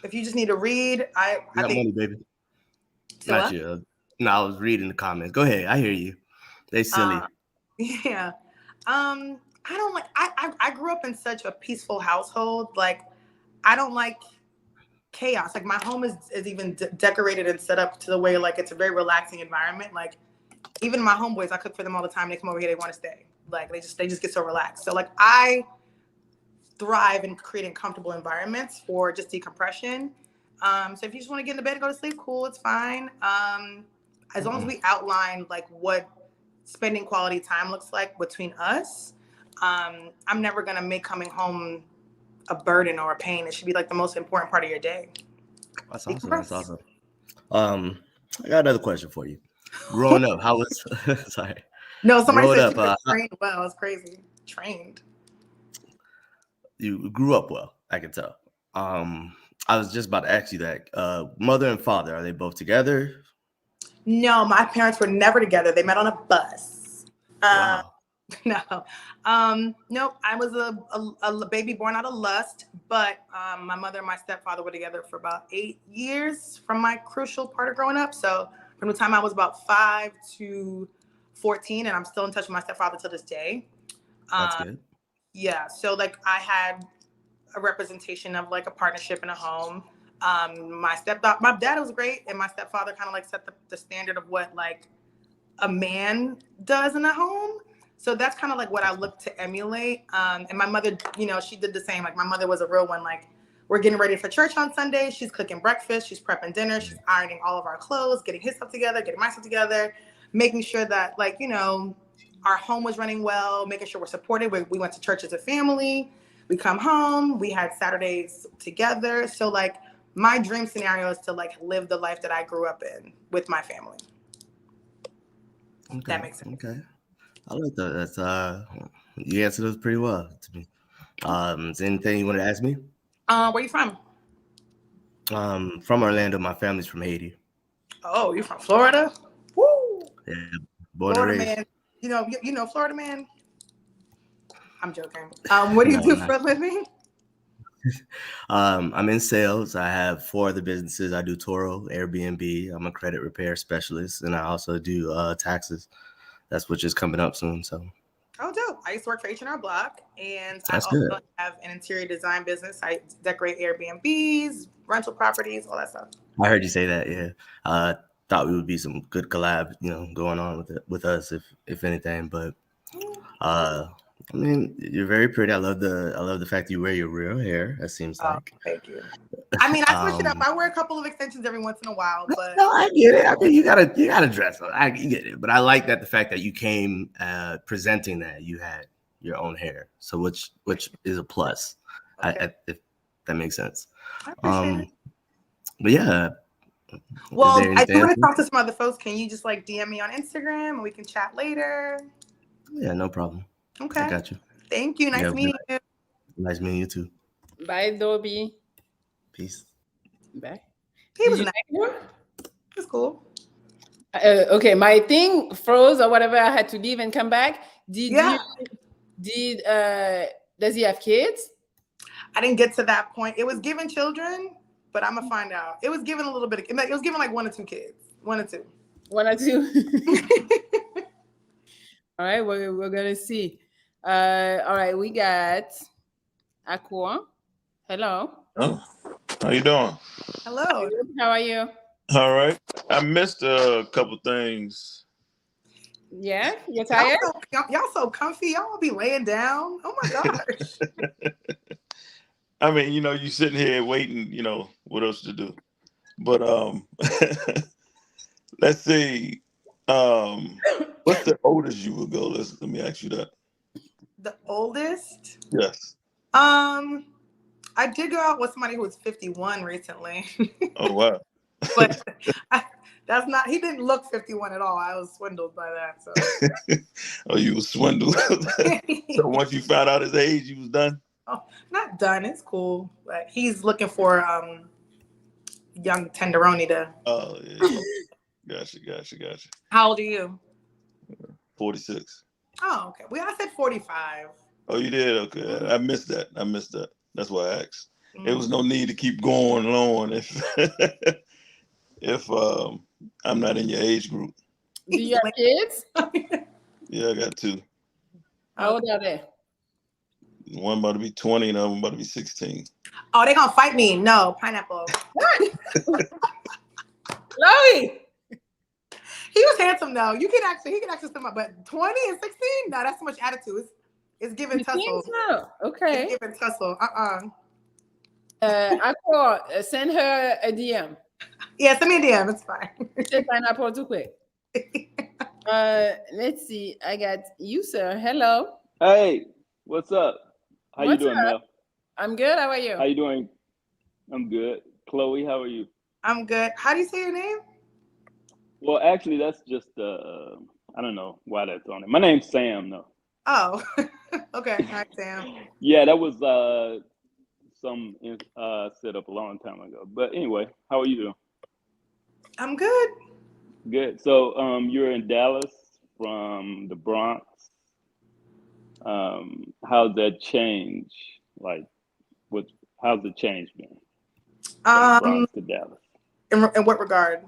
if you just need to read, I Got think. money, baby. So Not what? you. No, I was reading the comments. Go ahead. I hear you. They silly. Yeah. I don't like. I grew up in such a peaceful household. Like, I don't like chaos. Like, my home is even decorated and set up to the way like it's a very relaxing environment. Like, even my homeboys, I cook for them all the time. They come over here, they want to stay. Like, they just get so relaxed. So like, I thrive in creating comfortable environments for just decompression. So if you just want to get in the bed and go to sleep, cool, it's fine. As long as we outline like what spending quality time looks like between us, I'm never gonna make coming home a burden or a pain. It should be like the most important part of your day. That's awesome. That's awesome. I got another question for you. Growing up, how was sorry? No, somebody Growing said up, you trained well. It's crazy. Trained. You grew up well, I can tell. I was just about to ask you that. Mother and father, are they both together? No, my parents were never together. They met on a bus. Wow. No, nope. I was a baby born out of lust, but my mother and my stepfather were together for about 8 years from my crucial part of growing up. So from the time I was about 5 to 14, and I'm still in touch with my stepfather to this day. That's good. Yeah. So like I had a representation of like a partnership in a home. My dad was great, and my stepfather kind of like set the standard of what like a man does in a home. So that's kind of like what I look to emulate. And my mother, she did the same. Like my mother was a real one. Like we're getting ready for church on Sunday. She's cooking breakfast. She's prepping dinner. She's ironing all of our clothes, getting his stuff together, getting my stuff together, making sure that like, our home was running well, making sure we're supported. We went to church as a family. We come home. We had Saturdays together. So like my dream scenario is to like live the life that I grew up in with my family. Okay. That makes sense. Okay. I like that. That's you answered those pretty well to me. Is there anything you want to ask me? Where you from? From Orlando. My family's from Haiti. Oh, you're from Florida? Woo! Yeah, born Florida and raised. man. You know Florida man? I'm joking. What do you do for a living? I'm in sales. I have 4 other businesses. I do Toro, Airbnb. I'm a credit repair specialist, and I also do taxes. That's which is coming up soon. So. Oh, dope. I used to work for H&R Block, and That's I good. also have an interior design business. I decorate Airbnbs, rental properties, all that stuff. I heard you say that. Yeah. Thought we would be some good collab, going on with us if anything. But I mean, you're very pretty. I love the fact that you wear your real hair. It seems like. Thank you. I mean, I switch it up. I wear a couple of extensions every once in a while, but no, I get it. I mean, you gotta dress up. I get it, but I like that the fact that you came presenting that you had your own hair, so which is a plus. Okay. If that makes sense. I appreciate it. But yeah. Well, I do want to talk to some other folks. Can you just like DM me on Instagram and we can chat later? Yeah, no problem. Okay. I got you. Thank you. Nice meeting you. Nice meeting you too. Bye, Dobby. Peace. Bye. He was nice. It's cool. Okay, my thing froze or whatever. I had to leave and come back. Does he have kids? I didn't get to that point. It was given children, but I'm gonna find out. It was given a little bit. It was given like 1 or 2 kids. 1 or 2. 1 or 2. All right, we're gonna see. All right, we got Aqua. Hello. Oh, how you doing? Hello. How are you? All right. I missed a couple things. Yeah, you're tired? Y'all so comfy. Y'all be laying down. Oh my gosh. I mean, you sitting here waiting, what else to do. But let's see. What's the oldest you would go? Let me ask you that. The oldest? Yes. I did go out with somebody who was 51 recently. Oh wow. But That's not. He didn't look 51 at all. I was swindled by that. So. Oh, you was swindled. So once you found out his age, you was done. Oh, not done. It's cool, but he's looking for young tenderoni to. Oh yeah. Gotcha. How old are you? 46. Oh, okay. Well, I said 45. Oh, you did? Okay. I missed that. That's why I asked. There was Mm. no need to keep going on if I'm not in your age group. Do you have kids? Yeah, I got 2. How old are they? One about to be 20 and the other one about to be 16. Oh, they gonna fight me? No, pineapple. Chloe. He was handsome though. He can actually sum up, but 20 and 16? No, that's too much attitude. It's giving You tussle. think so? Okay. It's giving tussle. Encore, send her a DM. Yeah, send me a DM. It's fine. Say pineapple too quick. Let's see. I got you, sir. Hello. Hey, what's up? How you What's doing, up? Mel? I'm good. How are you? How you doing? I'm good. Chloe, how are you? I'm good. How do you say your name? Well, actually, that's just I don't know why that's on it. My name's Sam, though. Oh, okay. Hi, Sam. Yeah, that was some set up a long time ago. But anyway, how are you doing? I'm good. Good. So you're in Dallas from the Bronx. How's that change? Like, how's the change been from Bronx to Dallas? In what regard?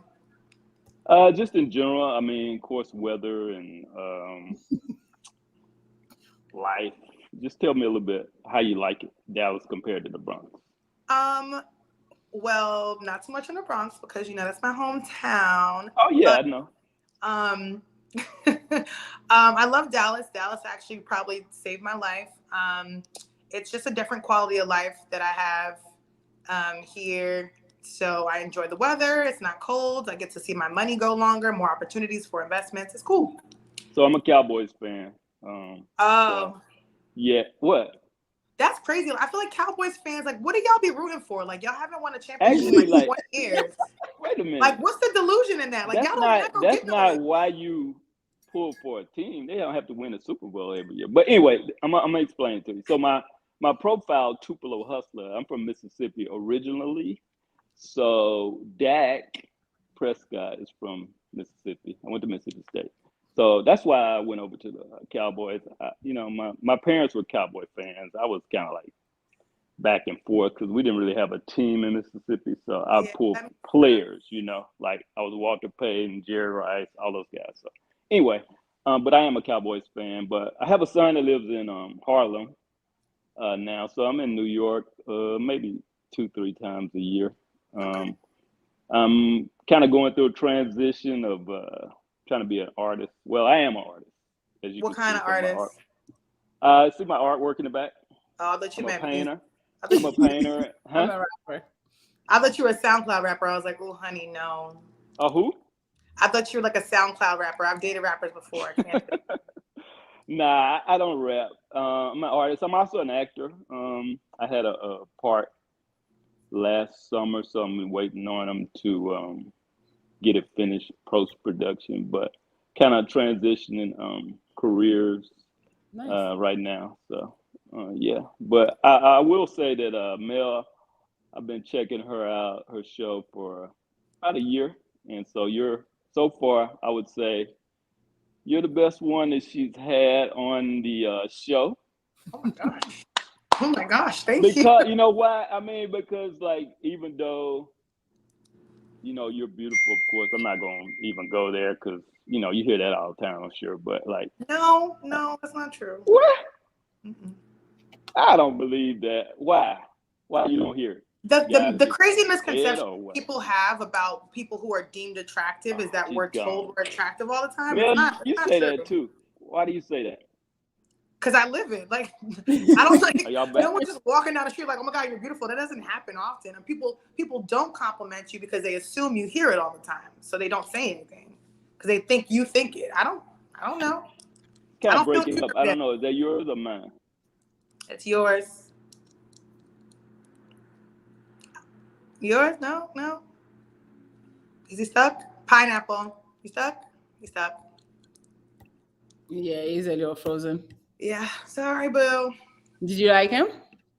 Just in general. I mean, of course, weather and life. Just tell me a little bit how you like it, Dallas compared to the Bronx. Well, not so much in the Bronx because that's my hometown. Oh yeah, I know. I love Dallas. Dallas actually probably saved my life. It's just a different quality of life that I have here. So I enjoy the weather. It's not cold. I get to see my money go longer, more opportunities for investments. It's cool. So I'm a Cowboys fan. Oh. Yeah. What? That's crazy. I feel like Cowboys fans, like, what do y'all be rooting for? Like, y'all haven't won a championship in like 20 years. Wait a minute. Like, what's the delusion in that? Like, That's y'all don't that's not why you pull for a team. They don't have to win a Super Bowl every year. But anyway, I'm gonna explain it to you. So my profile, Tupelo Hustler. I'm from Mississippi originally. So Dak Prescott is from Mississippi. I went to Mississippi State. So that's why I went over to the Cowboys. My parents were Cowboy fans. I was kind of like back and forth because we didn't really have a team in Mississippi. So I pulled players, like I was Walter Payton, Jerry Rice, all those guys. So anyway, but I am a Cowboys fan. But I have a son that lives in Harlem now. So I'm in New York maybe 2-3 times a year. I'm kind of going through a transition of trying to be an artist. Well, I am an artist. As you what kind of artist? See my artwork in the back? Oh, I thought you meant a painter. I'm a painter. Huh? I'm a rapper. I thought you were a SoundCloud rapper. I was like, oh, honey, no. Who? I thought you were like a SoundCloud rapper. I've dated rappers before. I can't. Nah, I don't rap. I'm an artist. I'm also an actor. I had a part last summer, so I'm waiting on them to get it finished post-production, but kind of transitioning careers right now. So yeah, but I will say that Mel, I've been checking her out, her show for about a year, and so so far I would say you're the best one that she's had on the show. Oh my gosh. Oh my gosh, thank you. Because you know why? I mean, because like even though you're beautiful, of course, I'm not gonna even go there because you hear that all the time, I'm sure. But like, no, that's not true. What? Mm-mm. I don't believe that. Why? Why you don't hear it? The crazy misconception people have about people who are deemed attractive is that we're told we're attractive all the time. Well, it's not say true. that too. Why do you say that? Because I live it. Like, I don't like no one just walking down the street like, oh my God, you're beautiful. That doesn't happen often. And people don't compliment you because they assume you hear it all the time. So they don't say anything because they think you think it. I don't know. Kind of break it up. I don't know. Is that yours or mine? It's yours. Yours? No. Is he stuck? Pineapple. You stuck? You stuck? Yeah, he's a little frozen. Yeah. Sorry, boo. Did you like him?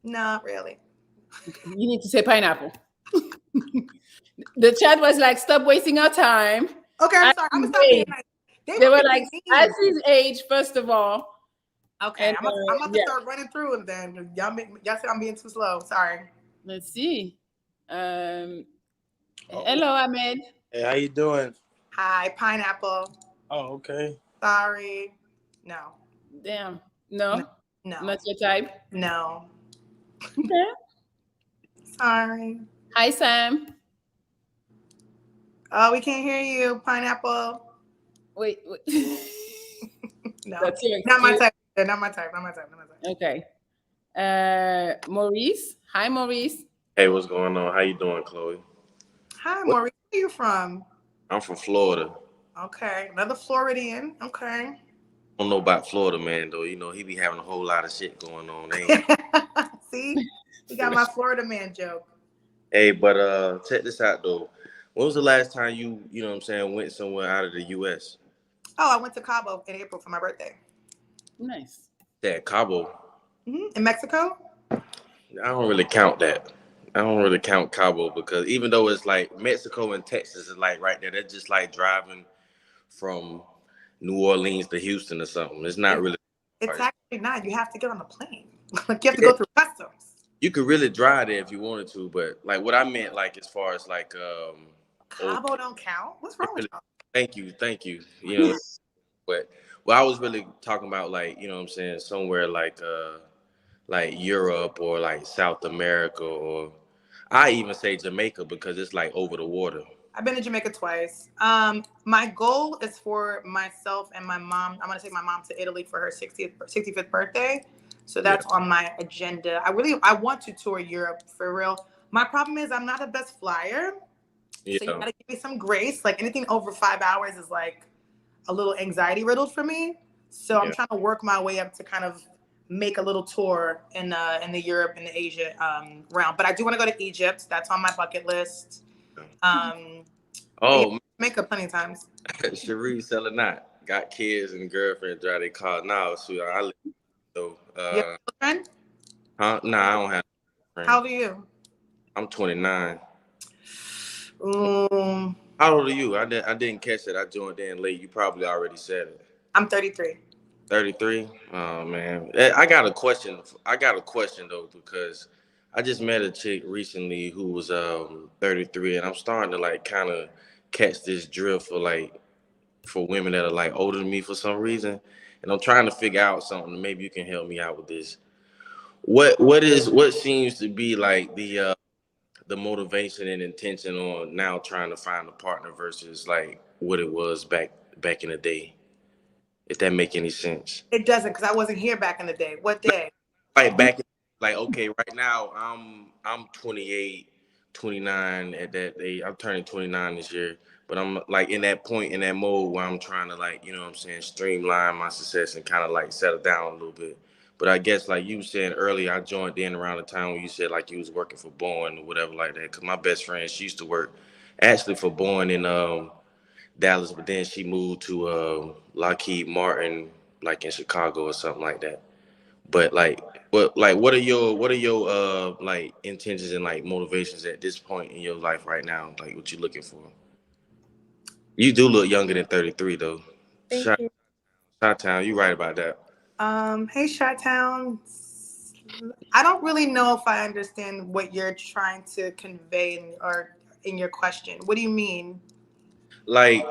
Not really. You need to say pineapple. The chat was like, stop wasting our time. Okay, I'm At sorry. I'm his gonna stop being age. nice. They were want me like, to be mean. at his age, first of all. Okay, And, I'm about to yeah. start running through them then. Y'all said I'm being too slow. Sorry. Let's see. Hello, Ahmed. Hey, how you doing? Hi, pineapple. Oh, okay. Sorry. No. Damn. No? No. Not your type? No. Okay. Sorry. Hi, Sam. Oh, we can't hear you, pineapple. Wait. No. That's your Not my excuse? type. Not my type. Not my type. Not my type. Okay. Maurice. Hi, Maurice. Hey, what's going on? How you doing, Chloe? Hi, Maurice. Where are you from? I'm from Florida. Okay. Another Floridian. Okay. I don't know about Florida, man, though. You know, he be having a whole lot of shit going on. See? You got my Florida man joke. Hey, but check this out, though. When was the last time you know what I'm saying, went somewhere out of the U.S.? Oh, I went to Cabo in April for my birthday. Nice. Yeah, Cabo. In Mexico? I don't really count that. I don't really count Cabo because even though it's like Mexico and Texas is like right there, that's just like driving from New Orleans to Houston or something. It's not really. It's actually not. You have to get on a plane. Like you have to go through customs. You could really drive there if you wanted to, but like what I meant, like as far as like Cabo don't count. What's wrong with y'all? Thank you. You know, but I was really talking about like, you know what I'm saying, somewhere like Europe or like South America, or I even say Jamaica because it's like over the water. I've been to Jamaica twice. My goal is for myself and my mom. I'm gonna take my mom to Italy for her 65th birthday. So that's on my agenda. I want to tour Europe for real. My problem is I'm not the best flyer. Yeah. So you gotta give me some grace. Like anything over 5 hours is like a little anxiety riddled for me. So I'm trying to work my way up to kind of make a little tour in the Europe and the Asia realm. But I do want to go to Egypt. That's on my bucket list. Jamaica plenty of times. Cherie selling not got kids and girlfriend drive their car now. So I live so You have a girlfriend? Huh? Nah, I don't have a friend. How old are you? I'm 29. How old are you? I didn't catch it. I joined in late. You probably already said it. I'm 33. 33? Oh man. I got a question though, because I just met a chick recently who was 33, and I'm starting to like kind of catch this drift for women that are like older than me for some reason. And I'm trying to figure out something. Maybe you can help me out with this. What seems to be like the motivation and intention on now trying to find a partner versus like what it was back in the day, if that make any sense? It doesn't, because I wasn't here back in the day. What day? Like back in, like, okay, right now I'm 28, 29 at that age. I'm turning 29 this year, but I'm like in that point, in that mode where I'm trying to, like, you know what I'm saying, streamline my success and kind of like settle down a little bit. But I guess like you said earlier, I joined in around the time when you said like you was working for Boeing or whatever like that. Cause my best friend, she used to work actually for Boeing in Dallas, but then she moved to Lockheed Martin, like in Chicago or something like that. But like, what are your like intentions and like motivations at this point in your life right now? Like, what you looking for? You do look younger than 33 though. Thank you. Shot-Town, you right about that. Hey, Shot-Town. I don't really know if I understand what you're trying to convey in your question. What do you mean? Like,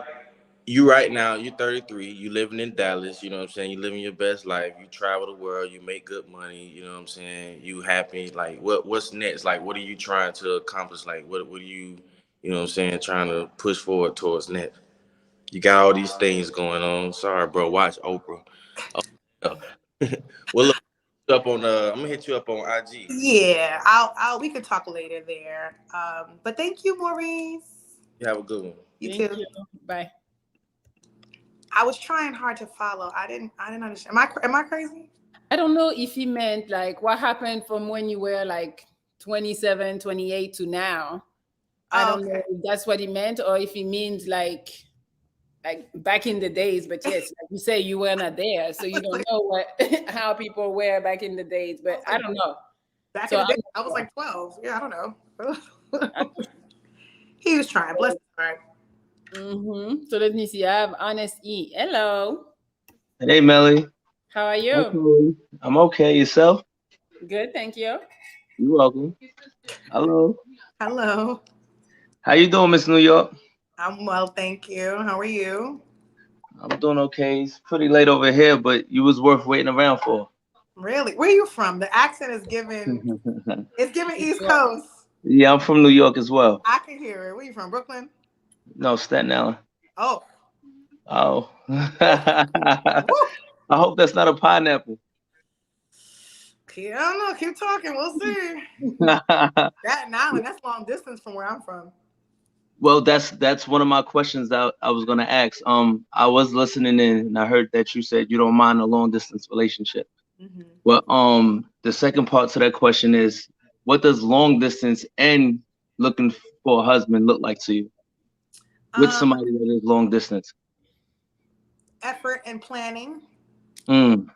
you right now, you're 33, you living in Dallas, you know what I'm saying? You living your best life, you travel the world, you make good money, you know what I'm saying? You happy, like what's next? Like, what are you trying to accomplish? Like, what are you know what I'm saying, trying to push forward towards next? You got all these things going on. Sorry, bro, watch Oprah. Well, look, I'm gonna hit you up on IG. Yeah, we could talk later there. But thank you, Maurice. You have a good one. You Thank too. you. Bye. I was trying hard to follow. I didn't understand. Am I crazy? I don't know if he meant like what happened from when you were like 27, 28 to now. I don't know if that's what he meant or if he means like back in the days. But yes, like you say, you were not there, so you don't know what how people were back in the days. But I don't know. Back So in the day, I was like 12. Yeah, I don't know. He was trying. Bless his heart. So let me see. I have Honest E. Hello. Hey, Melli. How are Hi, you? Chloe. I'm okay. Yourself? Good, thank you. You're welcome. Hello. Hello. How you doing, Miss New York? I'm well, thank you. How are you? I'm doing okay. It's pretty late over here, but you was worth waiting around for. Really? Where are you from? The accent is giving. It's giving East Coast. Yeah, I'm from New York as well. I can hear it. Where you from? Brooklyn? No, Staten Island. Oh. Oh. I hope that's not a pineapple. I don't know. Keep talking. We'll see. Staten Island, that's long distance from where I'm from. Well, that's one of my questions that I was gonna ask. I was listening in and I heard that you said you don't mind a long distance relationship. Well, the second part to that question is, what does long distance and looking for a husband look like to you? With somebody that is long distance. Effort and planning. Mm.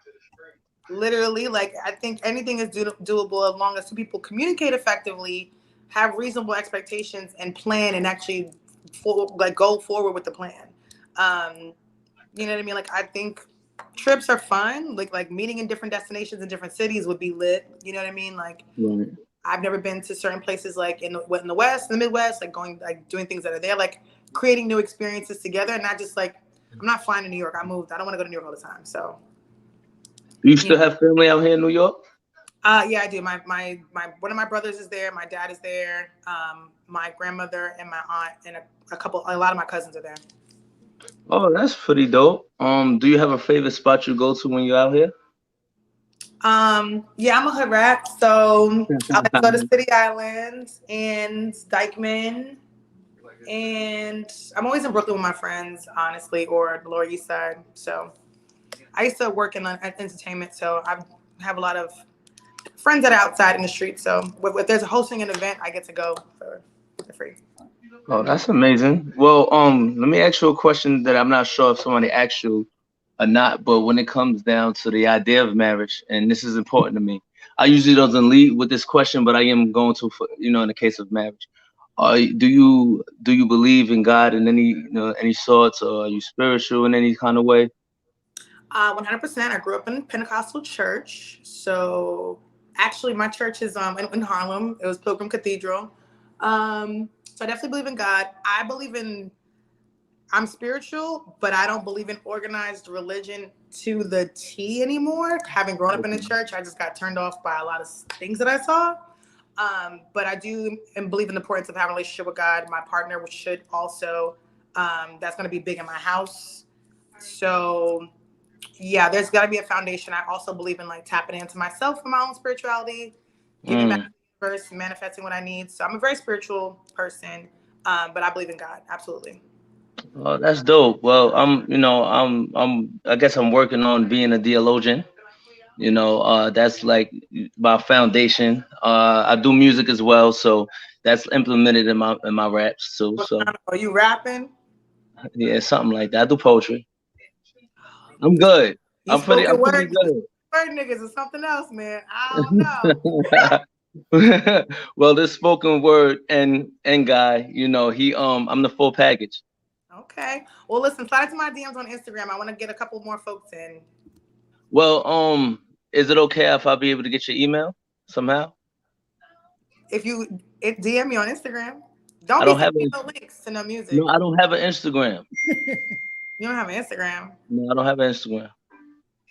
Literally, like I think anything is doable as long as two people communicate effectively, have reasonable expectations, and plan and actually go forward with the plan. You know what I mean? Like I think trips are fun. Like meeting in different destinations in different cities would be lit. You know what I mean? Like Right. I've never been to certain places like in the West, in the Midwest, like doing things that are there, like creating new experiences together, and not just like I'm not flying to New York. I moved. I don't want to go to New York all the time. So. Do you still have family out here in New York? Yeah, I do. My one of my brothers is there. My dad is there. My grandmother and my aunt and a lot of my cousins are there. Oh, that's pretty dope. Do you have a favorite spot you go to when you're out here? Yeah, I'm a hood rat, so I like to go to City Island and Dykeman, and I'm always in Brooklyn with my friends, honestly, or the Lower East Side. So I used to work in entertainment, so I have a lot of friends that are outside in the street. So if there's a hosting an event, I get to go for free. Oh, that's amazing. Well, let me ask you a question that I'm not sure if somebody asked you or not, but when it comes down to the idea of marriage, and this is important to me, I usually doesn't lead with this question, but I am going to, in the case of marriage. Do you believe in God in any sorts, or are you spiritual in any kind of way? 100%. I grew up in a Pentecostal church. So actually my church is in Harlem. It was Pilgrim Cathedral. So I definitely believe in God. I'm spiritual, but I don't believe in organized religion to the T anymore. Having grown up in the church, I just got turned off by a lot of things that I saw. But I do and believe in the importance of having a relationship with God. My partner should also, that's going to be big in my house. So yeah, there's got to be a foundation. I also believe in like tapping into myself for my own spirituality, giving back to the universe, manifesting what I need. So I'm a very spiritual person, but I believe in God. Absolutely. Oh, that's dope. Well, I guess I'm working on being a theologian. That's like my foundation. I do music as well, so that's implemented in my raps too. So Are you rapping? yeah, something like that. I do poetry. I'm good. I'm pretty good. Word niggas is something else, man. I don't know. Well, this spoken word and guy, I'm the full package. Okay. Well, listen, slide into my DMs on Instagram. I want to get a couple more folks in. Well, is it okay if I be able to get your email somehow? If you DM me on Instagram, don't sending me no links to no music. No, I don't have an Instagram. You don't have an Instagram? No, I don't have an Instagram.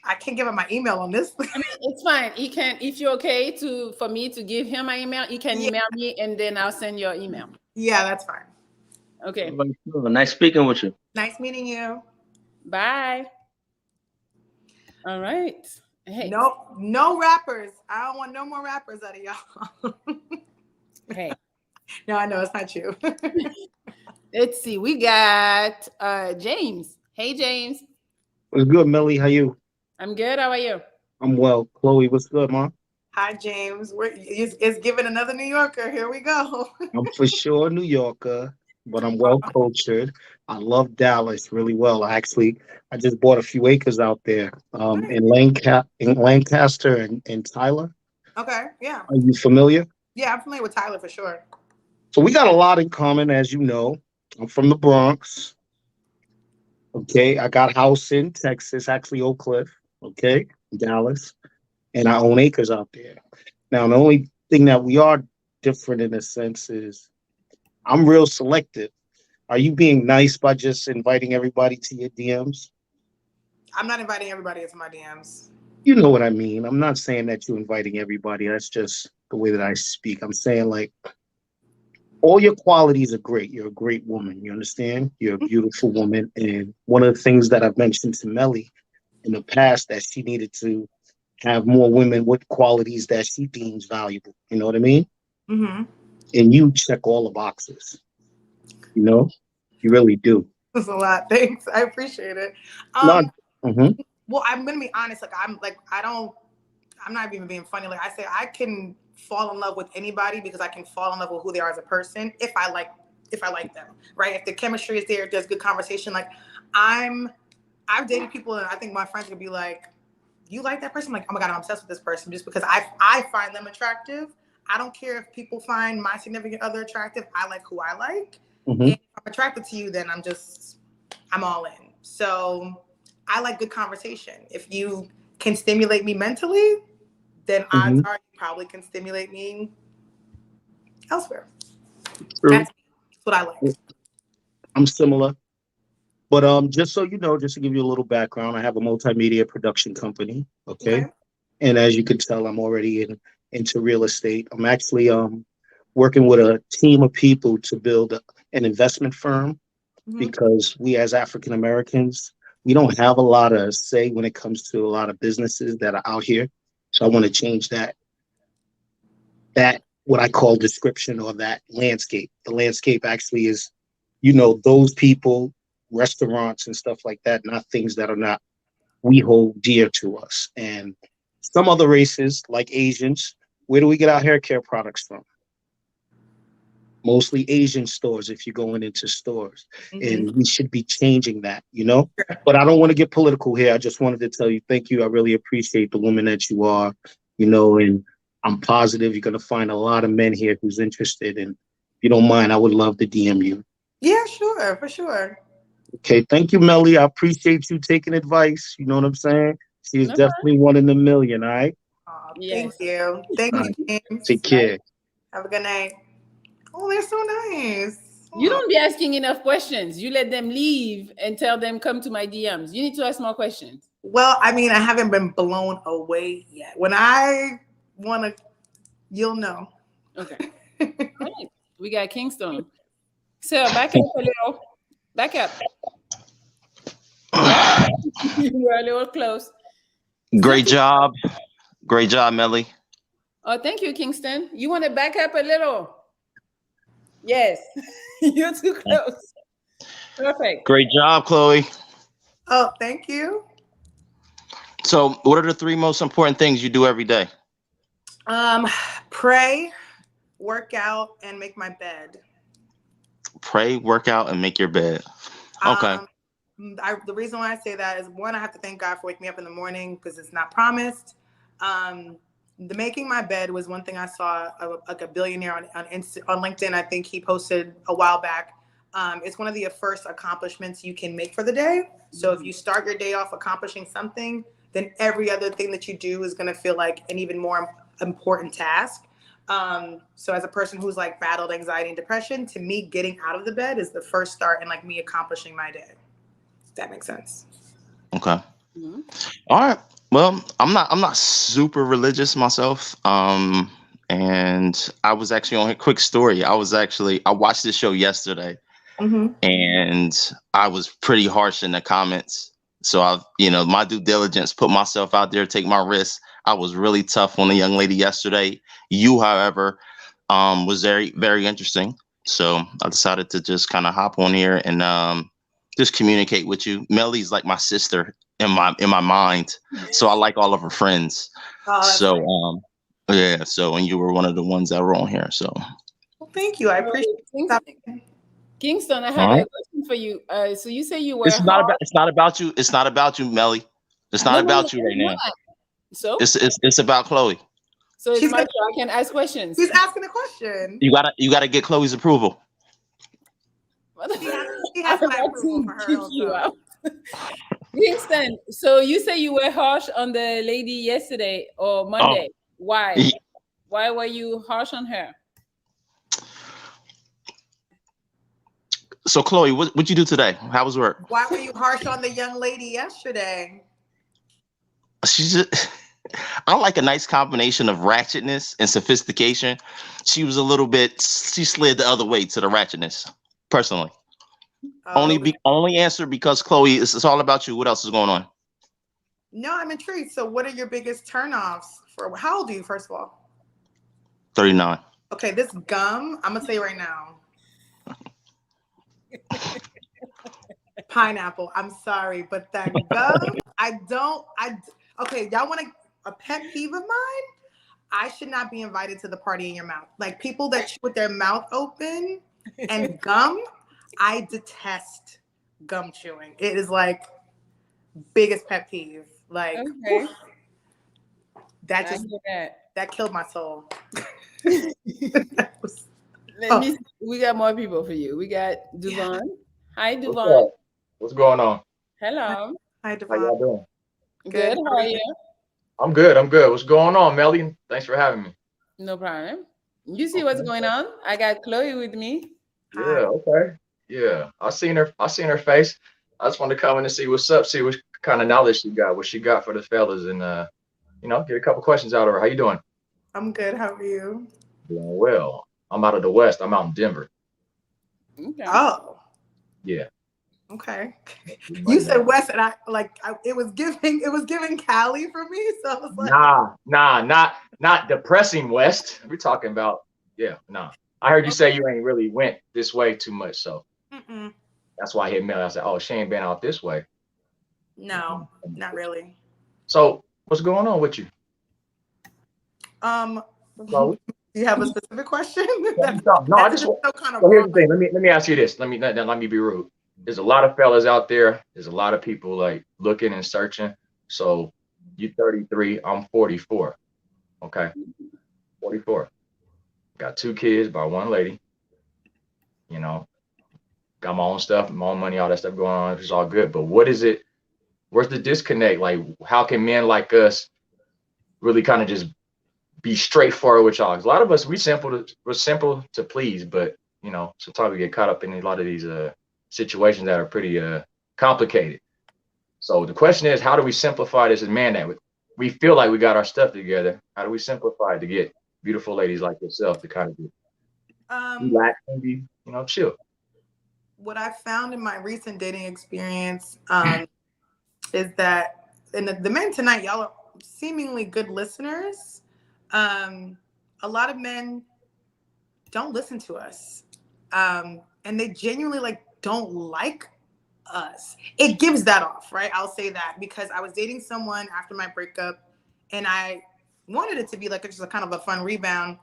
I can't give him my email on this. I mean, it's fine. He can, if you're okay for me to give him my email, he can email me and then I'll send your email. Yeah, that's fine. Okay. Nice speaking with you. Nice meeting you. Bye. All right. Hey. No rappers. I don't want no more rappers out of y'all. Hey. No, I know it's not you. Let's see. We got James. Hey, James. What's good, Melli? How you? I'm good. How are you? I'm well. Chloe, what's good, Mom? Hi, James. It's giving another New Yorker. Here we go. I'm for sure a New Yorker, but I'm well cultured. I love Dallas really well. I just bought a few acres out there in Lancaster and Tyler. Okay, yeah. Are you familiar? Yeah, I'm familiar with Tyler for sure. So we got a lot in common, as you know. I'm from the Bronx. Okay, I got a house in Texas, actually Oak Cliff. Okay, Dallas, and I own acres out there. Now, the only thing that we are different in a sense is I'm real selective. Are you being nice by just inviting everybody to your DMs? I'm not inviting everybody into my DMs. You know what I mean. I'm not saying that you're inviting everybody. That's just the way that I speak. I'm saying like all your qualities are great. You're a great woman. You understand? You're a beautiful woman. And one of the things that I've mentioned to Melli in the past that she needed to have more women with qualities that she deems valuable. You know what I mean? Mm-hmm. And you check all the boxes. You know, you really do. That's a lot. Thanks. I appreciate it. Well, I'm gonna be honest. I'm not even being funny. Like I say, I can fall in love with anybody because I can fall in love with who they are as a person if I like them, right? If the chemistry is there, if there's good conversation. Like I've dated people and I think my friends would be like, you like that person? I'm like, oh my God, I'm obsessed with this person just because I find them attractive. I don't care if people find my significant other attractive. I like who I like. Mm-hmm. And if I'm attracted to you, then I'm all in. So I like good conversation. If you can stimulate me mentally, then odds are you probably can stimulate me elsewhere. That's what I like. I'm similar. But just so you know, just to give you a little background, I have a multimedia production company. Okay. And as you can tell, I'm already into real estate. I'm actually working with a team of people to build an investment firm because we as African Americans, we don't have a lot of say when it comes to a lot of businesses that are out here. So I want to change that what I call description or that landscape. The landscape actually is, those people, restaurants and stuff like that, not things that are not we hold dear to us. And some other races like Asians, where do we get our hair care products from? Mostly Asian stores if you're going into stores. And we should be changing that, But I don't want to get political here. I just wanted to tell you, thank you. I really appreciate the woman that you are, and I'm positive you're going to find a lot of men here who's interested. And if you don't mind, I would love to DM you. Yeah, sure, for sure. Okay, thank you, Melli. I appreciate you taking advice. You know what I'm saying? She is definitely one in a million, all right? Thank you. Thank you, James. Take care. Have a good night. Oh, they're so nice. You don't be asking enough questions. You let them leave and tell them, come to my DMs. You need to ask more questions. Well, I mean, I haven't been blown away yet. When I want to, you'll know. Okay. All right. We got Kingston. So back up a little. Back up. You were a little close. Great job. Great job, Melli. Oh, thank you, Kingston. You want to back up a little? Yes. You're too close. Perfect. Great job, Chloe. Oh, thank you. So what are the 3 most important things you do every day? Pray, work out, and make my bed. Pray, work out, and make your bed. Okay. The reason why I say that is, one, I have to thank God for waking me up in the morning because it's not promised. The making my bed was one thing I saw like a billionaire on LinkedIn. I think he posted a while back. It's one of the first accomplishments you can make for the day. So if you start your day off accomplishing something, then every other thing that you do is going to feel like an even more important task. So as a person who's like battled anxiety and depression, to me, getting out of the bed is the first start in like me accomplishing my day. If that makes sense. Okay. All right. Well, I'm not super religious myself. And I was actually on a quick story. I watched this show yesterday and I was pretty harsh in the comments. So my due diligence, put myself out there, take my risks. I was really tough on a young lady yesterday. You, however, was very, very interesting. So I decided to just kind of hop on here and just communicate with you. Melli's like my sister in my mind. So I like all of her friends. Yeah. So, and you were one of the ones that were on here. So, Well, thank you. I appreciate it. Kingston, I have all a right. question for you. So you say you were It's not about. hard. It's not about you. It's not about you, Melly. It's not No, no, no, about you right it's now. not. So, It's about Chloe. so it's She's my gonna, show. I can ask questions. she's asking a question. You gotta get Chloe's approval. She I'm has my about approval to for her kick own you self. out. Kingston, so you say you were harsh on the lady yesterday or Monday. Why? Ye- Why were you harsh on her? So, Chloe, what you do today? How was work? Why were you harsh on the young lady yesterday? She's just, I like a nice combination of ratchetness and sophistication. She was a little bit. She slid the other way to the ratchetness. Personally, only answer because Chloe. It's all about you. What else is going on? No, I'm intrigued. So what are your biggest turnoffs for how old are you, first of all? 39. Okay, this gum, I'm gonna say right now. Pineapple. I'm sorry, but that gum, okay, y'all want a pet peeve of mine? I should not be invited to the party in your mouth. Like people that chew with their mouth open and gum, I detest gum chewing. It is like biggest pet peeve. Like okay. that just that killed my soul. Let me see. We got more people for you. We got Duvon. Hi, What's Duvon. up? What's going on? Hello. Hi, How y'all doing? Good. How are you? I'm good. I'm good. What's going on, Melly? Thanks for having me. No problem. You see what's going on? I got Chloe with me. Yeah. Okay. Yeah. I seen her face. I just wanted to come in and see what's up. See what kind of knowledge she got. What she got for the fellas, and get a couple questions out of her. How you doing? I'm good. How are you? Doing well. I'm out of the West. I'm out in Denver. Okay. Oh. Yeah. Okay. You said West, and it was giving Cali for me. So I was like, not depressing West. We're talking about I heard you say you ain't really went this way too much, so that's why I hit Mel. I said, oh, she ain't been out this way. No, not really. So what's going on with you? Do you have a specific question? No, I just. So here's the thing. Let me ask you this. Let me be rude. There's a lot of fellas out there. There's a lot of people like looking and searching. So you 33, I'm 44. Okay, 44. Got 2 kids by 1 lady. Got my own stuff, my own money, all that stuff going on. It's all good. But what is it? Where's the disconnect? Like, how can men like us really kind of just be straightforward with y'all? 'Cause a lot of us, we're simple to please, but sometimes we get caught up in a lot of these situations that are pretty complicated. So the question is, how do we simplify this as man that we feel like we got our stuff together? How do we simplify it to get beautiful ladies like yourself to kind of be relax and be, chill? What I found in my recent dating experience is that, and the men tonight, y'all are seemingly good listeners. A lot of men don't listen to us, and they genuinely don't like us. It gives that off, right? I'll say that because I was dating someone after my breakup, and I wanted it to be like just a kind of a fun rebound,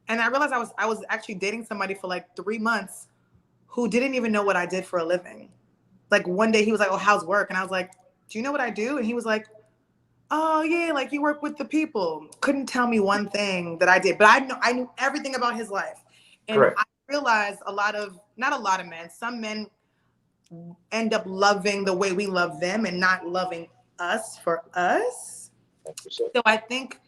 and I realized I was actually dating somebody for like 3 months who didn't even know what I did for a living. Like one day he was like, "Oh, how's work?" And I was like, "Do you know what I do?" And he was like, "Oh yeah, like you work with the people." Couldn't tell me one thing that I did, but I knew everything about his life. And Correct. I realized not a lot of men, some men end up loving the way we love them and not loving us for us. So I think,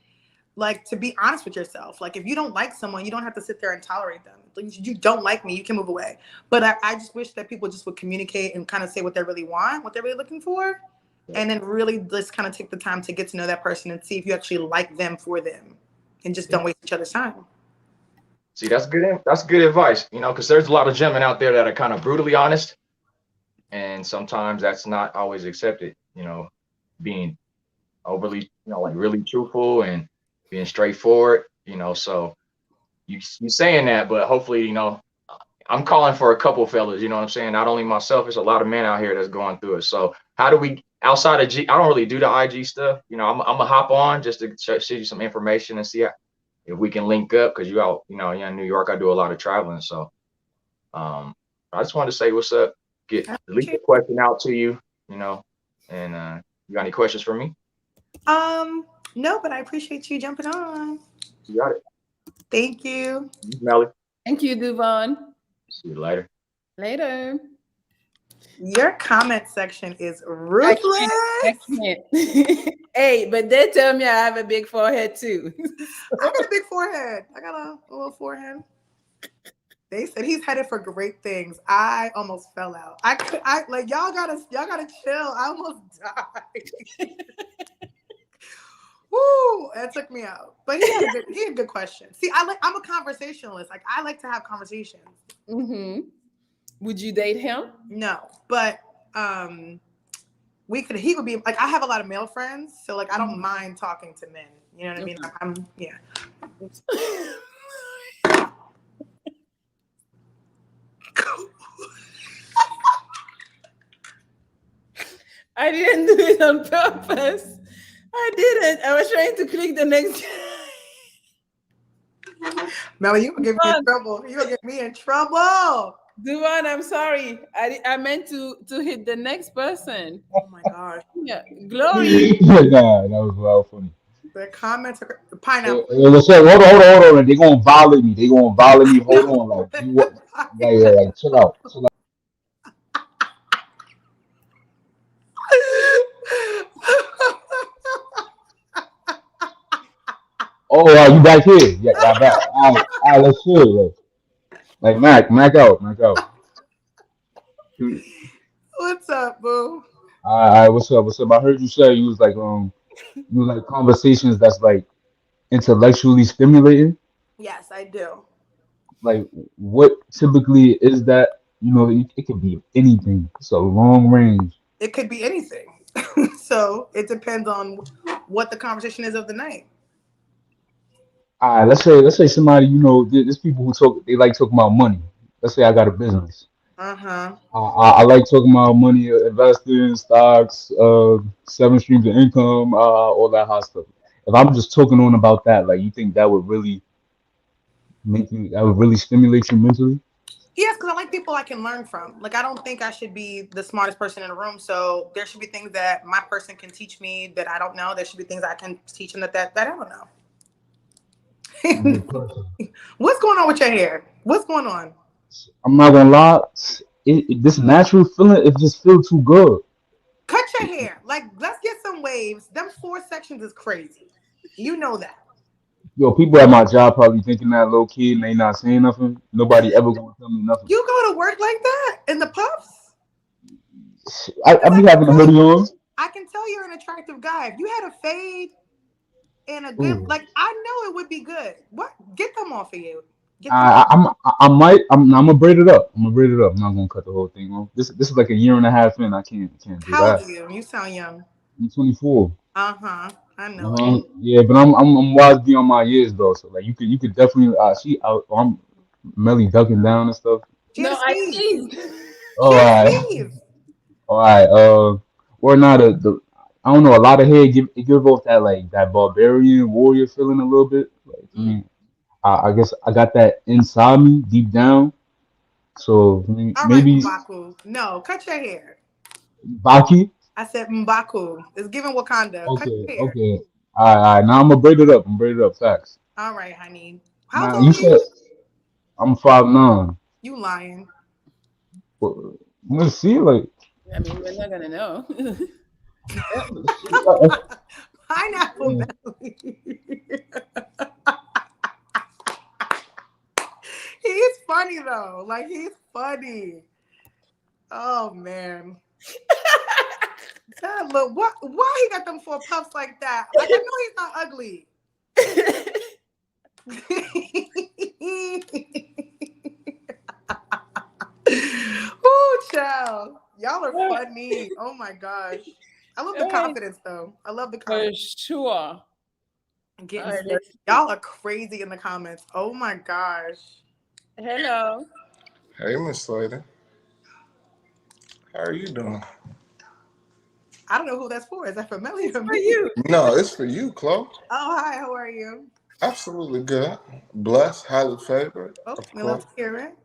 to be honest with yourself, if you don't like someone, you don't have to sit there and tolerate them. You don't like me, you can move away. But I just wish that people just would communicate and kind of say what they really want, what they're really looking for. And then really just kind of take the time to get to know that person and see if you actually like them for them, and just don't waste each other's time. See, that's good. That's good advice, because there's a lot of gentlemen out there that are kind of brutally honest, and sometimes that's not always accepted. Being overly, really truthful and being straightforward. So you saying that, but hopefully, I'm calling for a couple fellas. You know what I'm saying? Not only myself, there's a lot of men out here that's going through it. So how do we, outside of I don't really do the IG stuff. I'm gonna hop on just to show you some information and see if we can link up, because you out, you're in New York, I do a lot of traveling. So I just wanted to say what's up, get leave a question out to you, and you got any questions for me? No, but I appreciate you jumping on. You got it. Thank you. Melly. Thank you, Duvon. See you later. Later. Your comment section is ruthless. I can't. Hey, but they tell me I have a big forehead too. I got a big forehead. I got a little forehead. They said he's headed for great things. I almost fell out. I like y'all gotta chill. I almost died. Woo, that took me out. But he had a good question. See, I'm a conversationalist. Like I like to have conversations. Mm-hmm. Would you date him? No, but he would be like, I have a lot of male friends, so like I don't mind talking to men. You know what I mean? Like, yeah. I didn't do it on purpose. I didn't. I was trying to click the next. Melli, you gonna get me in trouble. You gonna get me in trouble. Duan, I'm sorry. I meant to hit the next person. Oh my gosh. Yeah. Glory. Nah, that was well funny. The comments are pineapple. Hey, what's up? Hold on. They gonna violate me. Hold on, like you what? Like chill out. Oh, you back here? Yeah, I'm back. All right, let's chill. Like Mac out. What's up, boo? All right, what's up? I heard you say you was like conversations that's like intellectually stimulating. Yes, I do. Like what typically is that? It could be anything. So long range. It could be anything. So it depends on what the conversation is of the night. All right, let's say somebody, there's people who they like talking about money. Let's say I got a business. Uh-huh. I like talking about money, investing, stocks, 7 streams of income, all that hot stuff. If I'm just talking on about that, like you think that would really stimulate you mentally? Yes, because I like people I can learn from. Like, I don't think I should be the smartest person in the room. So there should be things that my person can teach me that I don't know. There should be things I can teach them that I don't know. What's going on with your hair? What's going on? I'm not gonna lie, this natural feeling, it just feels too good. Cut your hair. Like, let's get some waves. Them 4 sections is crazy. You know that. Yo, people at my job probably thinking that low key and they not saying nothing. Nobody ever gonna tell me nothing. You go to work like that in the puffs? I be having a hoodie on. I can tell you're an attractive guy. If you had a fade and a good, like, I know it would be good. What? Get them off of you. I'm gonna braid it up. I'm not gonna cut the whole thing off. This is like a year and a half in. I can't do How that. old are you? You sound young. I'm 24. Uh-huh. I know. Yeah, but I'm wise beyond my years though. So like you could definitely I'm Melly ducking down and stuff. No, I see. All right. All right. Or not I don't know. A lot of hair give off that like that barbarian warrior feeling a little bit. Like I guess I got that inside me deep down. So All right, maybe Mbaku. No, cut your hair. Baki. I said Mbaku. It's giving Wakanda. Cut your hair. Okay. All right. Now I'm gonna braid it up. Facts. All right, honey. How Now tall you are you? said I'm 5'9". You lying. Well, let's see. Like, I mean, we're not gonna know. Pineapple Melly. He's funny though. Like he's funny. Oh man. God, look, why he got them 4 puffs like that? Like I know he's not ugly. Ooh, child. Y'all are funny. Oh my gosh. I love the confidence though. I love the confidence. For sure. Y'all are crazy in the comments. Oh my gosh. Hello. Hey, Miss Slater. How are you doing? I don't know who that's for. Is that for Melly or for you? No, it's for you, Chloe. Oh, hi. How are you? Absolutely good. Blessed, highly favored, Oh, of we love course. to hear it.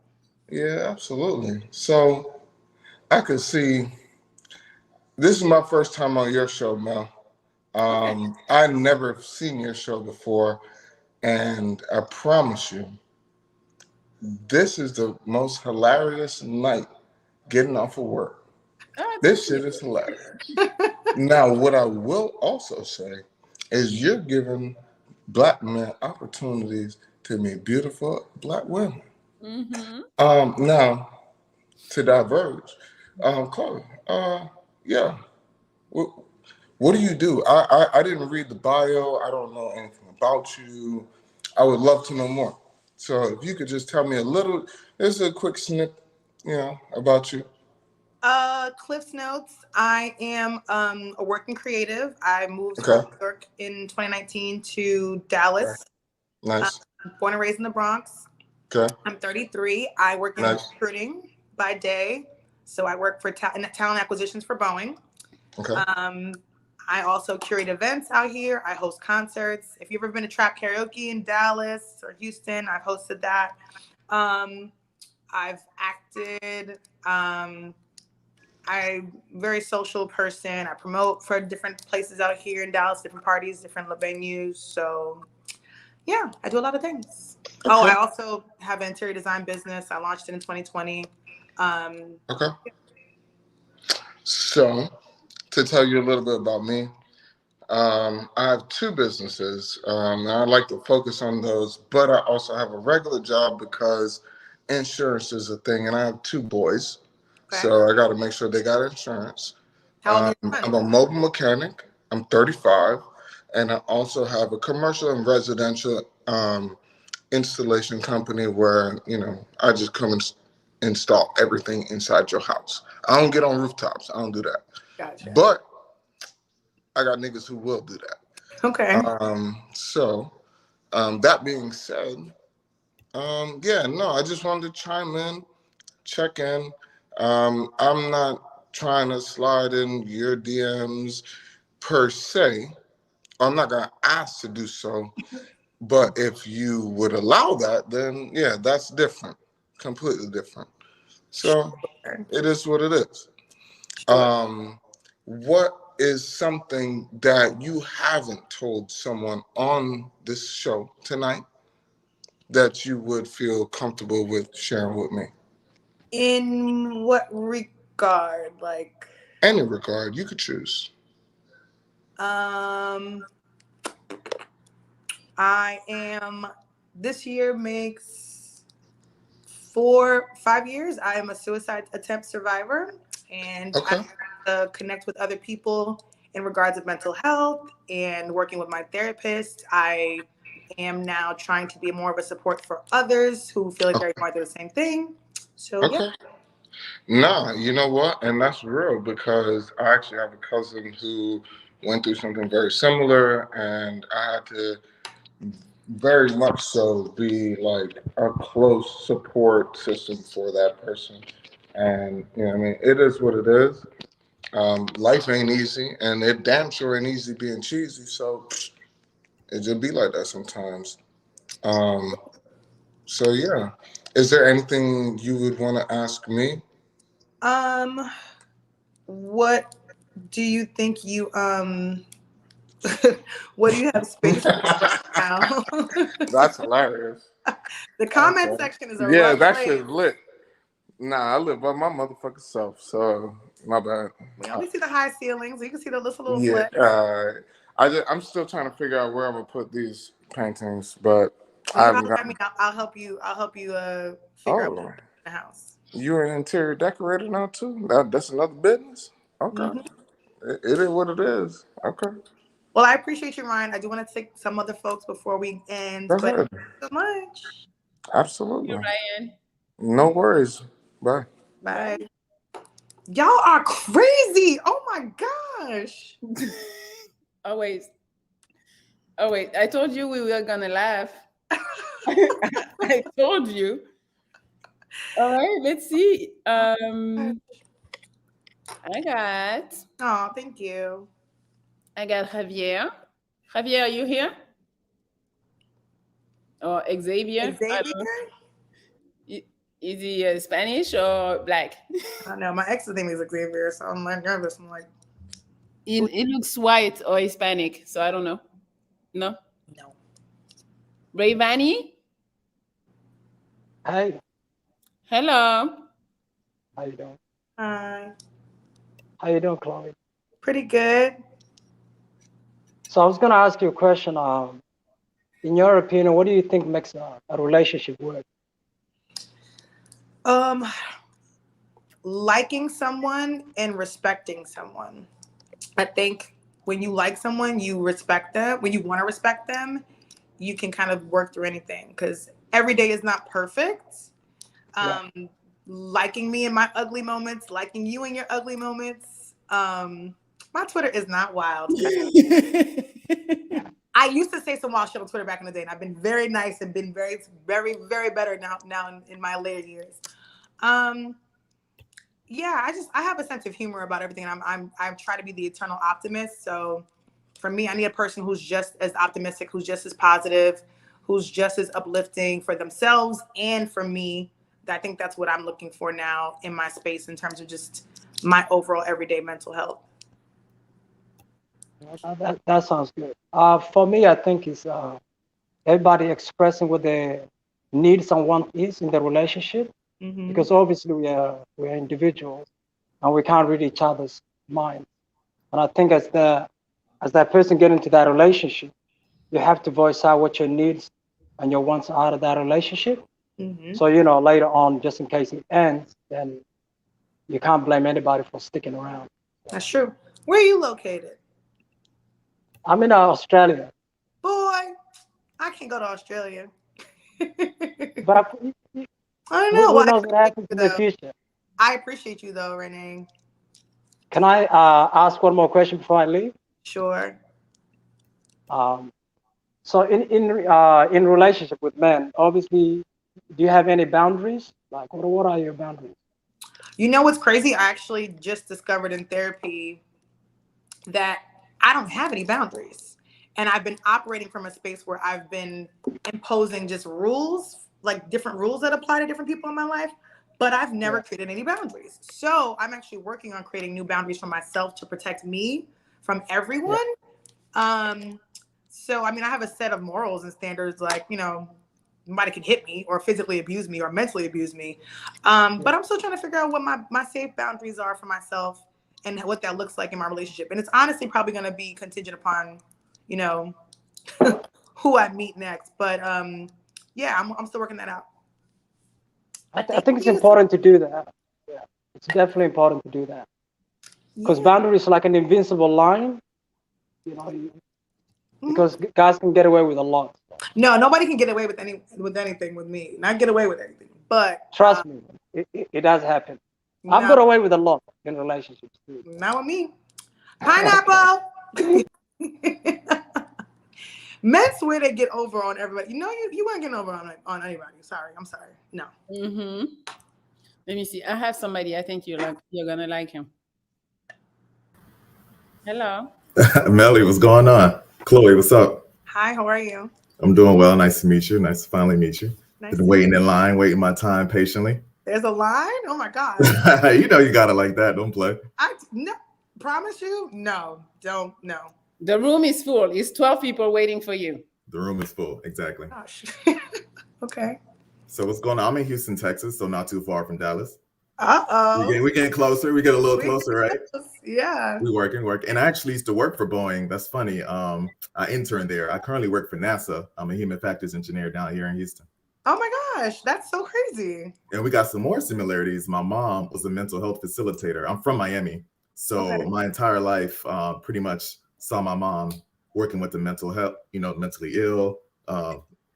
Yeah, absolutely. So I could see this is my first time on your show, Mel. I never seen your show before, and I promise you, this is the most hilarious night getting off of work. Oh, This thank you. shit is hilarious. Now, what I will also say is you're giving black men opportunities to meet beautiful black women. Mm-hmm. Now to diverge, Chloe, yeah, what, what do you do? I didn't read the bio. I don't know anything about you. I would love to know more. So if you could just tell me a little, there's a quick snip, about you. Cliff's Notes. I am a working creative. I moved from Okay. New York in 2019 to Okay. Dallas. Nice. Born and raised in the Bronx. Okay. I'm 33. I work in Nice. recruiting by day. So I work for talent acquisitions for Boeing. Okay. I also curate events out here. I host concerts. If you've ever been to Trap Karaoke in Dallas or Houston, I've hosted that. I've acted. I'm a very social person. I promote for different places out here in Dallas, different parties, different venues. So yeah, I do a lot of things. Oh, I also have an interior design business. I launched it in 2020. Okay. So to tell you a little bit about me, I have two businesses. And I like to focus on those, but I also have a regular job because insurance is a thing, and I have two boys, so I got to make sure they got insurance. How old are your I'm son? a mobile mechanic. I'm 35, and I also have a commercial and residential installation company where I just come and install everything inside your house. I don't get on rooftops. I don't do that. Gotcha. But I got niggas who will do that. Okay. That being said, yeah, no, I just wanted to chime in, check in. I'm not trying to slide in your DMs per se. I'm not gonna ask to do so, but if you would allow that, then yeah, that's different, completely different. So it is what it is. What is something that you haven't told someone on this show tonight that you would feel comfortable with sharing with me? In what regard? Like, Any regard, you could choose. I am, this year makes 5 years. I am a suicide attempt survivor, and I Okay. connect with other people in regards of mental health and working with my therapist. I am now trying to be more of a support for others who feel like they're going through the same thing. So yeah. Okay. Nah, you know what? And that's real because I actually have a cousin who went through something very similar, and I had to very much so be like a close support system for that person. And I mean, it is what it is. Life ain't easy, and it damn sure ain't easy being cheesy. So it just be like that sometimes. Um, so yeah, is there anything you would want to ask me? What do you think you what do you have space for right now? That's hilarious. The comment Okay. section is a Yeah, rough that place. shit's lit. Nah, I live by my motherfucking self, so my bad. We only see the high ceilings. You can see the little Yeah, flex. I'm still trying to figure out where I'm gonna put these paintings, but Well, I you haven't holler at me. gotten. I'll help you. I'll help you figure out Oh, the house. you're an interior decorator now too? That's another business. Okay, Hmm. it is what it is. Okay, Well, I appreciate you, Ryan. I do want to take some other folks before we end, that's but it. thank you so much. Absolutely. You're Ryan. No worries. Bye. Bye. Y'all are crazy. Oh my gosh. Always. Oh wait, I told you we were gonna laugh. I told you. All right, let's see. I got Oh, thank you. I got Javier. Javier, are you here? Or Xavier? I Xavier? don't know. Is he Spanish or black? I don't know. My ex's name is Xavier, so I'm like nervous. I'm like, It looks white or Hispanic, so I don't know. No? No. Rayvani? Hi, Hello. how you doing? hi. How you doing, Chloe? Pretty good. So I was gonna ask you a question. In your opinion, what do you think makes a relationship work? Liking someone and respecting someone. I think when you like someone, you respect them. When you want to respect them, you can kind of work through anything because every day is not perfect. Liking me in my ugly moments, liking you in your ugly moments. My Twitter is not wild. I used to say some wild shit on Twitter back in the day, and I've been very nice and been very, very, very better now in my later years. Yeah, I have a sense of humor about everything. I try to be the eternal optimist. So for me, I need a person who's just as optimistic, who's just as positive, who's just as uplifting for themselves and for me. I think that's what I'm looking for now in my space in terms of just my overall everyday mental health. That sounds good. For me, I think it's everybody expressing what their needs and want is in the relationship, Mhm. because obviously we're individuals and we can't read each other's minds. And I think as that person get into that relationship, you have to voice out what your needs and your wants are out of that relationship. Mhm. So later on, just in case it ends, then you can't blame anybody for sticking around. That's true. Where are you located? I'm in Australia, Boy, I can't go to Australia. but I don't know. who Well, knows what happens in the future? I appreciate you though, Renee. Can I ask one more question before I leave? Sure. So in relationship with men, obviously, do you have any boundaries? Like, what are your boundaries? You know what's crazy? I actually just discovered in therapy that I don't have any boundaries. And I've been operating from a space where I've been imposing just rules, like different rules that apply to different people in my life, but I've never created any boundaries. So I'm actually working on creating new boundaries for myself to protect me from everyone. So, I mean, I have a set of morals and standards, like, nobody can hit me or physically abuse me or mentally abuse me. But I'm still trying to figure out what my safe boundaries are for myself and what that looks like in my relationship. And it's honestly probably going to be contingent upon, who I meet next. But yeah, I'm still working that out. I think it's important to do that. Yeah, it's definitely important to do that. Because boundaries are like an invincible line, because guys can get away with a lot. No, nobody can get away with anything with me. Not get away with anything, but trust me, it does happen. I've No. got away with a lot in relationships too. Not with me. Pineapple. Men swear they get over on everybody. You weren't getting over on anybody. Sorry, I'm sorry. No. Mm-hmm. Let me see. I have somebody. I think you're gonna like him. Hello. Melli, what's going on? Chloe, what's up? Hi, how are you? I'm doing well. Nice to meet you. Nice to finally meet you. Nice Been to waiting in line, waiting my time patiently. There's a line? Oh my God. You know you got it like that. Don't play. No, promise you? No, don't, no. The room is full. It's 12 people waiting for you. The room is full. Exactly. Gosh. Okay. So what's going on? I'm in Houston, Texas, so not too far from Dallas. Uh-oh. We're getting closer. We get a little closer, right? Yeah. We working. And I actually used to work for Boeing. That's funny. I interned there. I currently work for NASA. I'm a human factors engineer down here in Houston. Oh my gosh, that's so crazy. And we got some more similarities. My mom was a mental health facilitator. I'm from Miami. So my entire life pretty much saw my mom working with the mental health, mentally ill,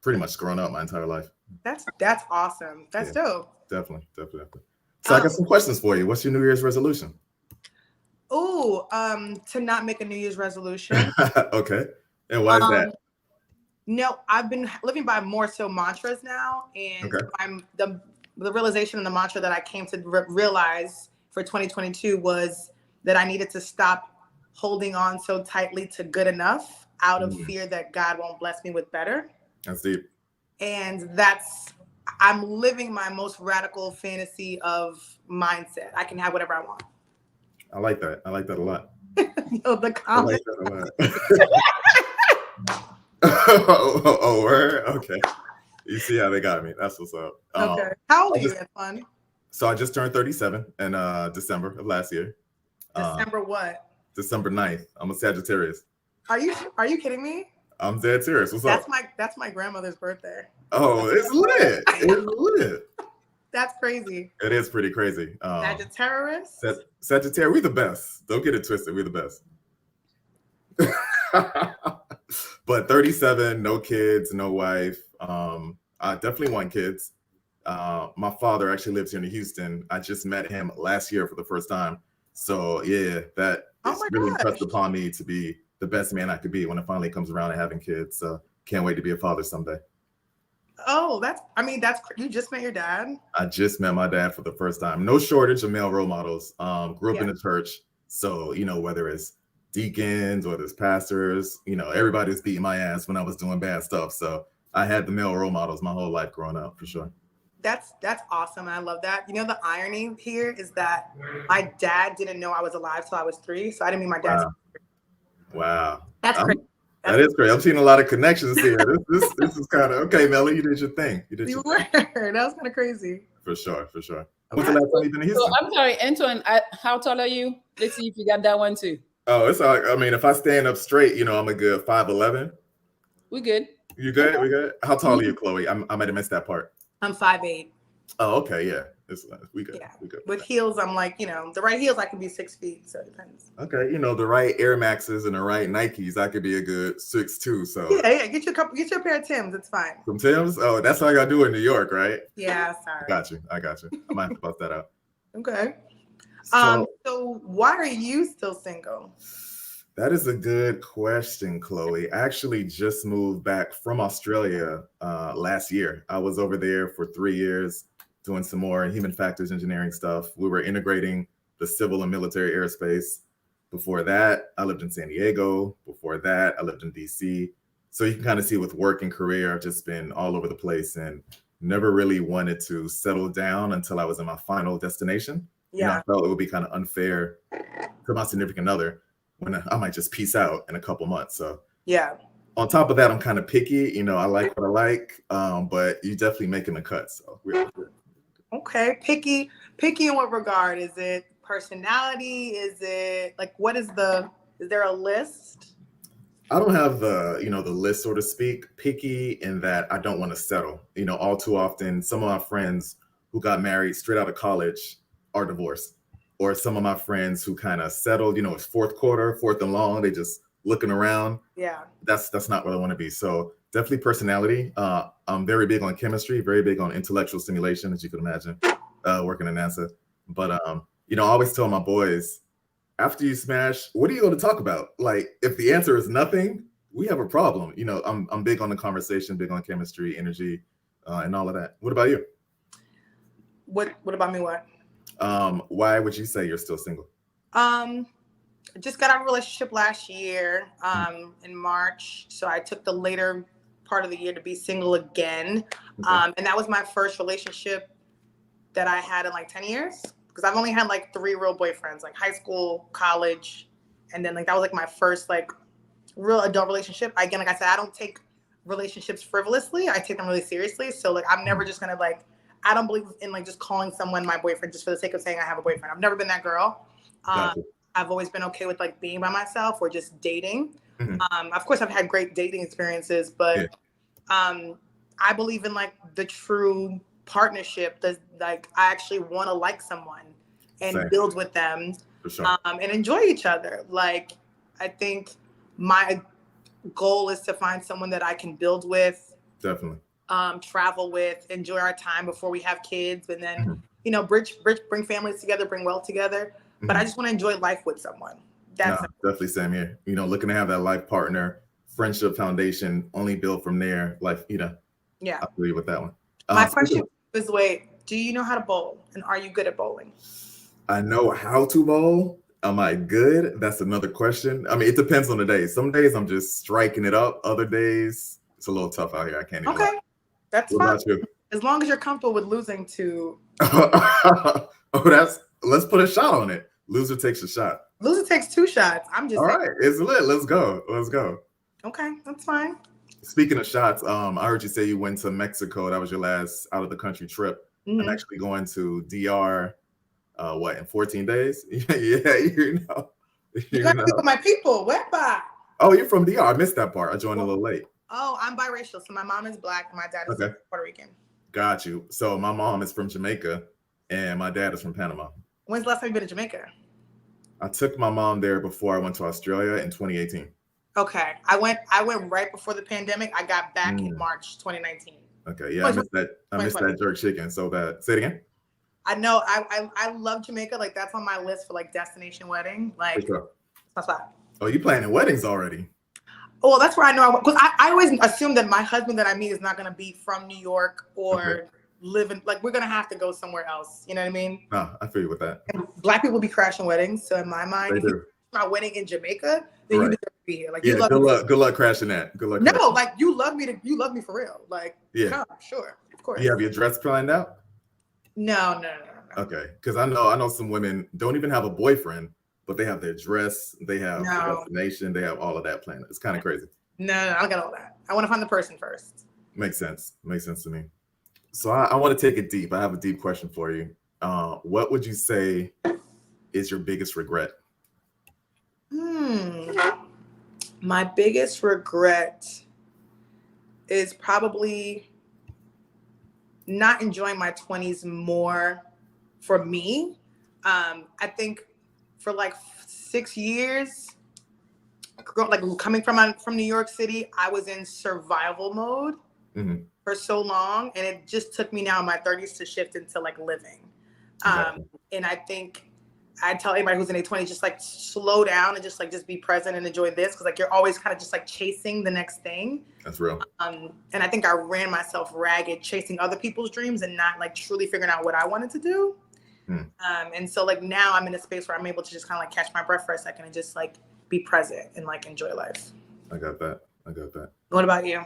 pretty much growing up my entire life. That's awesome. That's dope. Definitely. So I got some questions for you. What's your New Year's resolution? Ooh, to not make a New Year's resolution. Okay. And why is that? No, I've been living by more so mantras now, and I'm the realization and the mantra that I came to realize for 2022 was that I needed to stop holding on so tightly to good enough out of fear that God won't bless me with better. That's deep. and I'm living my most radical fantasy of mindset. I can have whatever I want. I like that. I like that a lot. Yo, the I comment. like that a lot. Oh, word? Okay. You see how they got me. That's what's up. Okay. How old I are you, just- Antoine? So I just turned 37 in December of last year. December what? December 9th. I'm a Sagittarius. Are you kidding me? I'm dead serious. What's up? That's my grandmother's birthday. Oh, it's lit. It's lit. That's crazy. It is pretty crazy. Sagittarius? Sagittarius, we the best. Don't get it twisted. We're the best. But 37, no kids, no wife. I definitely want kids. My father actually lives here in Houston. I just met him last year for the first time. So yeah, that is really impressed upon me to be the best man I could be when it finally comes around to having kids. So can't wait to be a father someday. Oh, you just met your dad? I just met my dad for the first time. No shortage of male role models. Grew up in the church. So, whether it's deacons or there's pastors, everybody was beating my ass when I was doing bad stuff. So I had the male role models my whole life growing up, for sure. That's awesome. I love that. The irony here is that my dad didn't know I was alive till I was 3. So I didn't meet my dad. Wow. That's crazy. That is great. I'm seeing a lot of connections here. This is kind of okay, Melli. You did your thing. That was kind of crazy. For sure. When's the last time you've been in Houston? So I'm sorry, Antoine. How tall are you? Let's see if you got that one too. Oh, it's all. I mean, if I stand up straight, I'm a good 5'11". We good. You good? We good. How tall are you, Chloe? I might have missed that part. I'm 5'8". Oh, okay, yeah. We good. Yeah. We good. With heels, I'm like, the right heels, I can be 6 feet. So it depends. Okay, the right Air Maxes and the right Nikes, I could be a good 6'2". So yeah, get your pair of Timbs. It's fine. Some Timbs? Oh, that's how I gotta do it in New York, right? Yeah, sorry. I got you. I might have to bust that out. Okay. So why are you still single? That is a good question, Chloe. I actually just moved back from Australia last year. I was over there for 3 years doing some more human factors engineering stuff. We were integrating the civil and military airspace. Before that, I lived in San Diego. Before that, I lived in DC. So you can kind of see with work and career, I've just been all over the place and never really wanted to settle down until I was in my final destination. Yeah. I felt it would be kind of unfair to my significant other when I might just peace out in a couple months. So yeah. On top of that, I'm kind of picky. I like what I like, but you're definitely making the cut. So we're good. Okay, picky in what regard? Is it personality? Is it like is there a list? I don't have the list, so to speak. Picky in that I don't want to settle. All too often, some of my friends who got married straight out of college are divorced, or some of my friends who kind of settled. It's fourth quarter, fourth and long. They just looking around. Yeah, that's not what I want to be. So definitely personality. I'm very big on chemistry, very big on intellectual stimulation, as you can imagine, working at NASA. But I always tell my boys, after you smash, what are you going to talk about? Like, if the answer is nothing, we have a problem. I'm big on the conversation, big on chemistry, energy, and all of that. What about you? What about me? What? Why would you say you're still single? Just got out of a relationship last year, in March. So I took the later part of the year to be single again. Okay. And that was my first relationship that I had in like 10 years. Because I've only had like 3 real boyfriends, like high school, college, and then like that was like my first like real adult relationship. Again, like I said, I don't take relationships frivolously. I take them really seriously. So like I'm never just gonna I don't believe in like just calling someone my boyfriend just for the sake of saying I have a boyfriend. I've never been that girl. I've always been okay with like being by myself or just dating. Mm-hmm. Of course, I've had great dating experiences, but I believe in like the true partnership that like I actually want to like someone and build with them, for sure. And enjoy each other. Like I think my goal is to find someone that I can build with, definitely travel with, enjoy our time before we have kids, and then bring families together, bring wealth together. But I just want to enjoy life with someone. Definitely same here. Looking to have that life partner, friendship foundation, only build from there. Like, yeah, I agree with that one. My question is, do you know how to bowl? And are you good at bowling? I know how to bowl. Am I good? That's another question. I mean, it depends on the day. Some days I'm just striking it up. Other days, it's a little tough out here. I can't even lie. That's What fine. about you? As long as you're comfortable with losing to. Let's put a shot on it. Loser takes a shot. Loser takes 2 shots. I'm just All saying. right, it's lit. Let's go. Let's go. Okay, that's fine. Speaking of shots, I heard you say you went to Mexico. That was your last out of the country trip. I'm Mhm. actually going to DR. What, in 14 days? Yeah, you know. You gotta be with my people. Wepa. Oh, you're from DR. I missed that part. I joined a little late. Oh, I'm biracial. So my mom is Black and my dad is Okay. Puerto Rican. Got you. So my mom is from Jamaica and my dad is from Panama. When's the last time you've been to Jamaica? I took my mom there before I went to Australia in 2018. Okay. I went right before the pandemic. I got back in March 2019. Okay, yeah, I missed that jerk chicken so bad. Say it again. I know. I love Jamaica. Like that's on my list for like destination wedding. Like For sure. that's that. Oh, you planning weddings already? Well, that's where I know. Because I always assume that my husband that I meet is not going to be from New York or live in. Like we're going to have to go somewhere else. You know what I mean? No, I feel you with that. And Black people be crashing weddings. So in my mind, They if you do. my wedding in Jamaica, then you deserve to be here. Like Yeah, you love good me. luck. Good luck crashing that. Good luck. No, crashing. like you love me for real. Like come, sure, of course. You have your dress planned out? No. Okay, because I know some women don't even have a boyfriend, but they have their dress, they have their No. destination, they have all of that planned. It's kind of crazy. No, I don't got all that. I want to find the person first. Makes sense. Makes sense to me. So I want to take it deep. I have a deep question for you. What would you say is your biggest regret? My biggest regret is probably not enjoying my 20s more for me. I think for like 6 years, like coming from New York City, I was in survival mode for so long, and it just took me now in my 30s to shift into like living. And I think I tell anybody who's in their 20s, just like slow down and just be present and enjoy this, because like you're always kind of just like chasing the next thing. That's real. And I think I ran myself ragged chasing other people's dreams and not like truly figuring out what I wanted to do. And so like now I'm in a space where I'm able to just kind of like catch my breath for a second and just like be present and like enjoy life. I got that. What about you?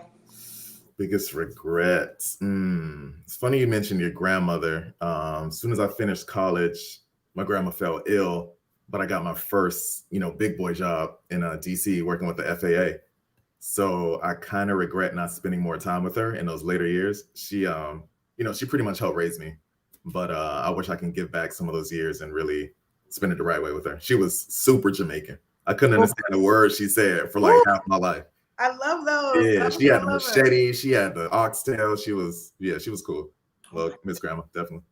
Biggest regrets. It's funny you mentioned your grandmother. As soon as I finished college, my grandma fell ill, but I got my first, big boy job in DC working with the FAA. So I kind of regret not spending more time with her in those later years. She, she pretty much helped raise me, but I wish I can give back some of those years and really spend it the right way with her. She was super Jamaican. I couldn't understand a word she said for like half my life. I love those. Yeah, she had the machete. She had the oxtail. She was cool. Well, Miss Grandma, definitely.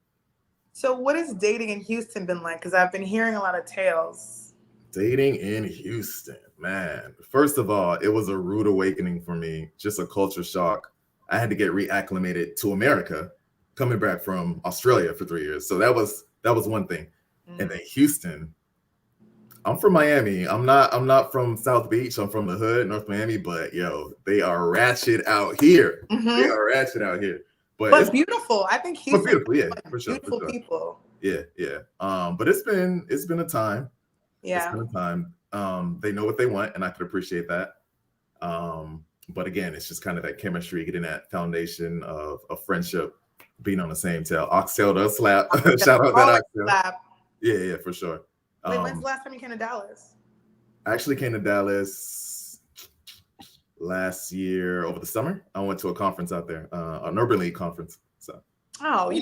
So what has dating in Houston been like? Because I've been hearing a lot of tales. Dating in Houston, man. First of all, it was a rude awakening for me. Just a culture shock. I had to get reacclimated to America, coming back from Australia for 3 years. So that was one thing. And then Houston, I'm from Miami. I'm not from South Beach. I'm from the hood, North Miami. But they are ratchet out here. They are ratchet out here. But beautiful. I think Houston. But beautiful, yeah, for sure. Beautiful people. Yeah. But it's been a time. Yeah. It's been a time. They know what they want, and I could appreciate that. But again, it's just kind of that chemistry, getting that foundation of friendship, being on the same tail. Oxtail does slap. Shout out that oxtail. Slap. Yeah, for sure. Wait, when's the last time you came to Dallas? I actually came to Dallas last year over the summer. I went to a conference out there, an Urban League conference. So. Oh,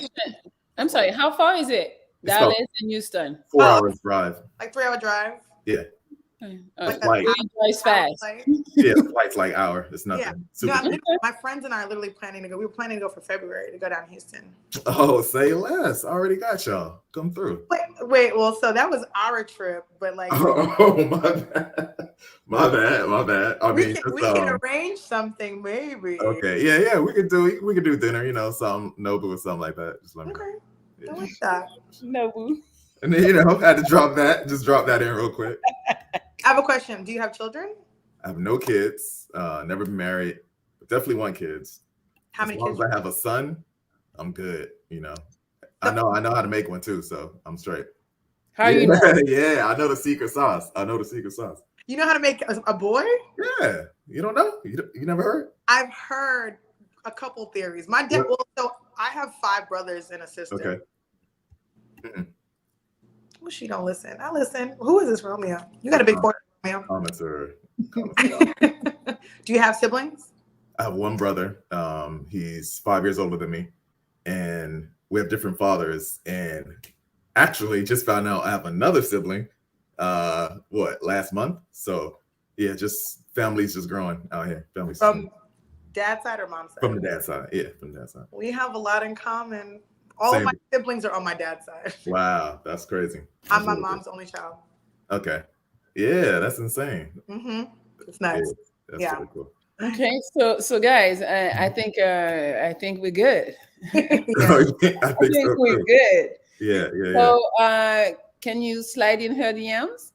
I'm sorry. How far is it? It's Dallas and Houston. 4 hours drive. Like 3 hour drive? Yeah. Flight. Drives fast. Yeah, the flight's like hour. It's nothing. Yeah. Super No, my friends and I are literally planning to go. We were planning to go for February to go down to Houston. Oh, say less. I already got y'all. Come through. Wait. Well, so that was our trip, but like. Oh, my bad. I mean, we can arrange something, maybe. Okay. Yeah. We could do dinner. Something Nobu or something like that. Just let me know. Okay. I like that. Nobu. And then had to drop that. Just drop that in real quick. I have a question. Do you have children? I have no kids. Never been married. But definitely want kids. How many kids? As long as I have a son, I'm good. I know how to make one too, so I'm straight. How you know? Yeah, I know the secret sauce. You know how to make a boy? Yeah. You don't know? You never heard? I've heard a couple theories. My dad. Well, so I have 5 brothers and a sister. Okay. Mm-mm. Well, she don't listen. I listen. Who is this, Romeo? You got a big voice, Romeo. Commenter. Do you have siblings? I have one brother. He's 5 years older than me, and we have different fathers. And actually, just found out I have another sibling. Last month? So yeah, just families just growing out here. Families From dad's side or mom's side? from the dad's side. Yeah, from the dad's side. We have a lot in common. All of my siblings are on my dad's side. Wow, that's crazy. I'm my mom's only child. Okay. Yeah, that's insane. Mm-hmm. It's nice. That's really cool. Okay, so guys, I think we're good. I think so we're too. good. Yeah. So can you slide in her DMs?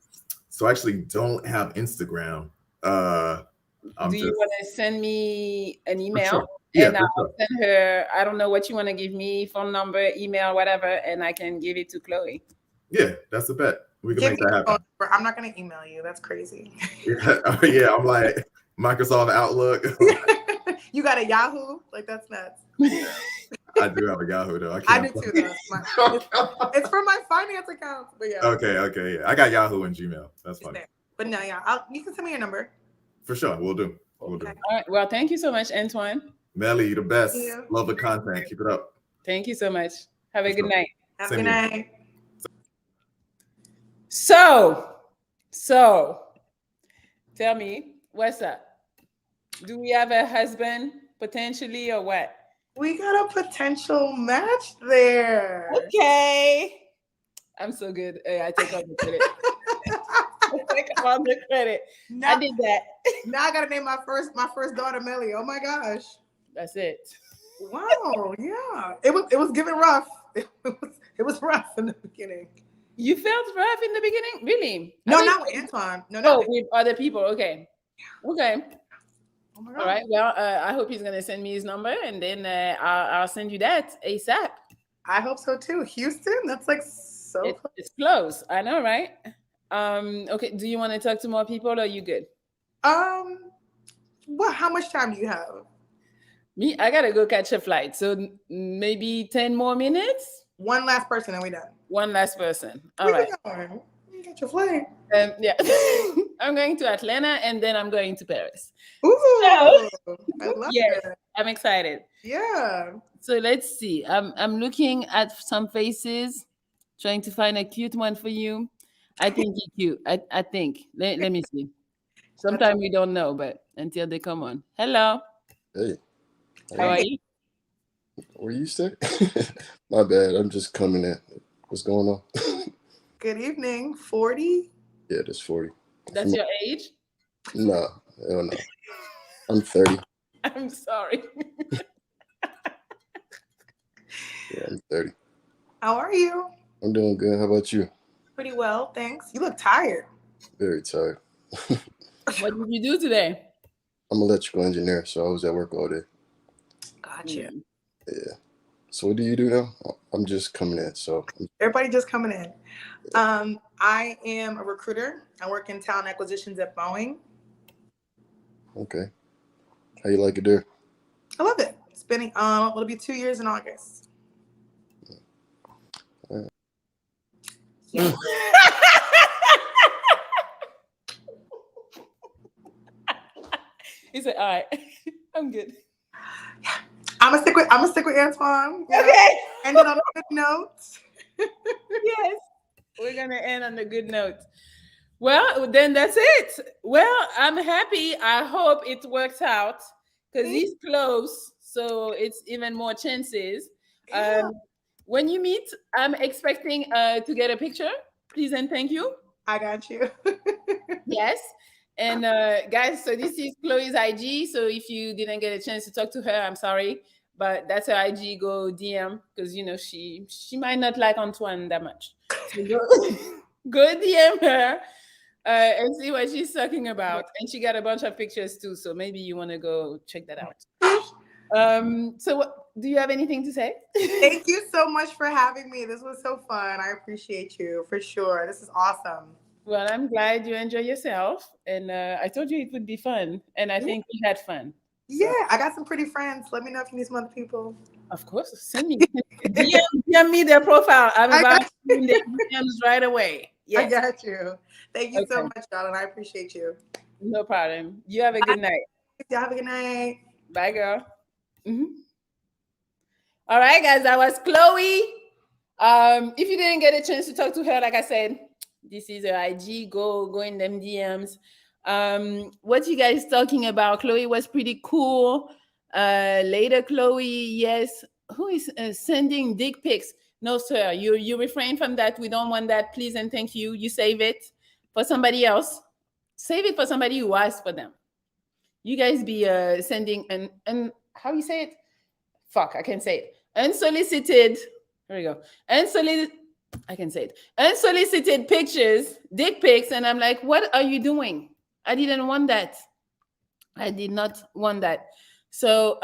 So I actually don't have Instagram. Do you want to send me an email? sure. Yeah, and for I'll send her, I don't know what you want to give me, phone number, email, whatever, and I can give it to Chloe. Yeah, that's a bet. We can Give make me that your happen. phone number. I'm not going to email you. That's crazy. Yeah, I'm like Microsoft Outlook. You got a Yahoo? Like, that's nuts. I do have a Yahoo though. I do too, though. It's for my finance account. But yeah. Okay, yeah. I got Yahoo and Gmail. That's funny. But no, yeah. You can send me your number. For sure, we'll do. All right. Well, thank you so much, Antoine. Melli, you the best. Thank you. Love the content. Keep it up. Thank you so much. Have a good night. Have a good night. So, tell me, what's up? Do we have a husband potentially or what? We got a potential match there. Okay. I'm so good. I take all the credit. I take all the credit. Now, I did that. Now I gotta name my first daughter Melli. Oh my gosh. That's it. Wow. Yeah. It was giving rough. It was rough in the beginning. You felt rough in the beginning? Really? No, not with Antoine. No, with other people. Okay. Oh my God. All right. Well, I hope he's gonna send me his number, and then I'll send you that ASAP. I hope so too. Houston, that's like so close. It's close. I know, right? Okay. Do you want to talk to more people, or are you good? Well, how much time do you have? Me, I gotta go catch a flight, so maybe 10 more minutes. One last person, and we done. One last person. All right. You got your flight. Yeah. I'm going to Atlanta, and then I'm going to Paris. Ooh, I love yes, it. I'm excited. Yeah. So let's see. I'm looking at some faces, trying to find a cute one for you. I think you're cute. I think. Let me see. Sometimes we don't know, but until they come on. Hello. Hey. How are you? What you say? My bad. I'm just coming in. What's going on? Good evening. 40? Yeah, that's 40. That's your age? No, hell no. I'm 30. I'm sorry. Yeah, I'm 30. How are you? I'm doing good. How about you? Pretty well, thanks. You look tired. Very tired. What did you do today? I'm an electrical engineer, so I was at work all day. Gotcha. Yeah. So what do you do now? I'm just coming in, so. Everybody just coming in. I am a recruiter. I work in talent acquisitions at Boeing. Okay. How you like it there? I love it. It's been it'll be 2 years in August. Yeah. He said, "All right, I'm good." I'm gonna stick with Antoine. Okay. And then on a good note. Yes, we're gonna end on a good note. Well, then that's it. Well, I'm happy. I hope it works out because he's close, so it's even more chances. Yeah. When you meet, I'm expecting to get a picture. Please and thank you. I got you. Yes. And guys, so this is Chloe's IG. So if you didn't get a chance to talk to her, I'm sorry, but that's her IG. Go DM because she might not like Antoine that much. So go DM her and see what she's talking about. And she got a bunch of pictures too, so maybe you want to go check that out. So do you have anything to say? Thank you so much for having me. This was so fun. I appreciate you for sure. This is awesome. Well, I'm glad you enjoy yourself. And I told you it would be fun. And I think we had fun. Yeah, I got some pretty friends. Let me know if you need some other people. Of course, send me DM me their profile. I'm about to in their DMs right away. I Yes. got you. Thank you so Okay. much, y'all, and I appreciate you. No problem. You have a good night. Y'all have a good night. Bye, girl. All right, guys, that was Chloe. If you didn't get a chance to talk to her, like I said, this is her IG. Go in them DMs. What you guys talking about? Chloe was pretty cool. Later, Chloe, yes. Who is sending dick pics? No, sir. You refrain from that. We don't want that. Please and thank you. You save it for somebody else. Save it for somebody who asked for them. You guys be sending and how you say it? Fuck, I can't say it. Unsolicited. Here we go. I can say it. Unsolicited pictures, dick pics, and I'm like, what are you doing? I didn't want that. I did not want that. So,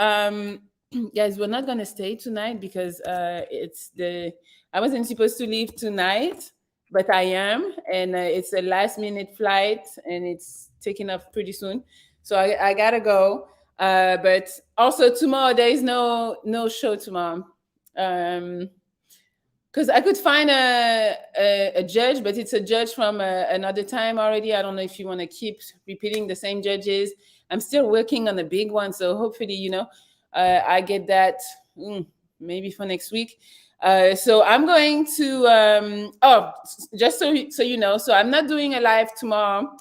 guys, we're not gonna stay tonight because I wasn't supposed to leave tonight, but I am, and it's a last minute flight, and it's taking off pretty soon. So I gotta go. But also tomorrow there is no show tomorrow. Because I could find a judge, but it's a judge from another time already. I don't know if you want to keep repeating the same judges. I'm still working on the big one, so hopefully, I get that maybe for next week. So I'm going to. Just so you know, so I'm not doing a live tomorrow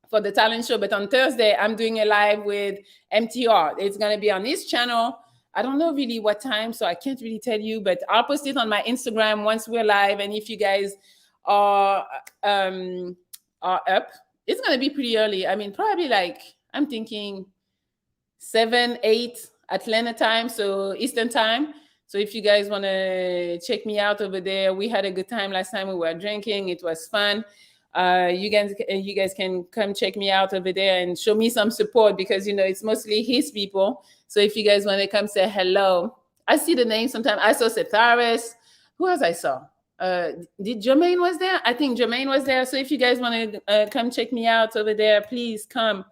for the talent show, but on Thursday I'm doing a live with MTR. It's gonna be on his channel. I don't know really what time, so I can't really tell you, but I'll post it on my Instagram once we're live. And if you guys are up, it's gonna be pretty early. I mean, probably like I'm thinking 7, 8 Atlanta time, so Eastern time. So if you guys want to check me out over there, we had a good time last time. We were drinking; it was fun. You guys can come check me out over there and show me some support because it's mostly his people. So if you guys want to come say hello, I see the name sometimes. I saw Septaris. Who else I saw? Did Jermaine was there? I think Jermaine was there. So if you guys want to come check me out over there, please come.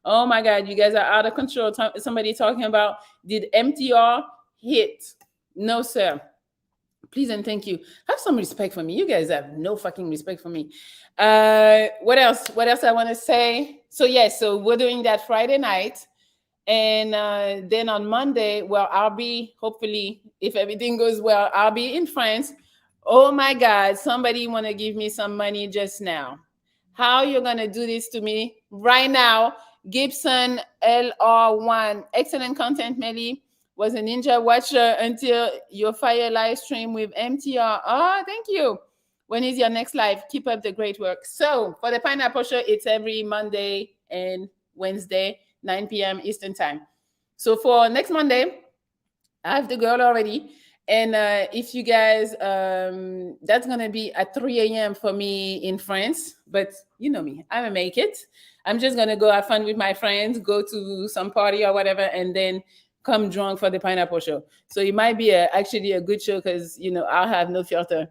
Oh my God, you guys are out of control. Somebody talking about, did MTR hit? No, sir. Please and thank you. Have some respect for me. You guys have no fucking respect for me. What else? What else I want to say? So yes, so we're doing that Friday night. And then on Monday, well, I'll be, hopefully, if everything goes well, I'll be in France. Oh my God, somebody want to give me some money just now. How you're going to do this to me right now? Gibson LR1, excellent content, Melli. Was a ninja watcher until your fire live stream with MTR. Oh, thank you. When is your next live? Keep up the great work. So for the Pineapple Show, it's every Monday and Wednesday, 9 p.m. Eastern time. So for next Monday, I have the girl already. And if you guys, that's going to be at 3 a.m. for me in France. But you know me, I'm going to make it. I'm just going to go have fun with my friends, go to some party or whatever, and then come drunk for the Pineapple Show. So it might be actually a good show because, I'll have no filter.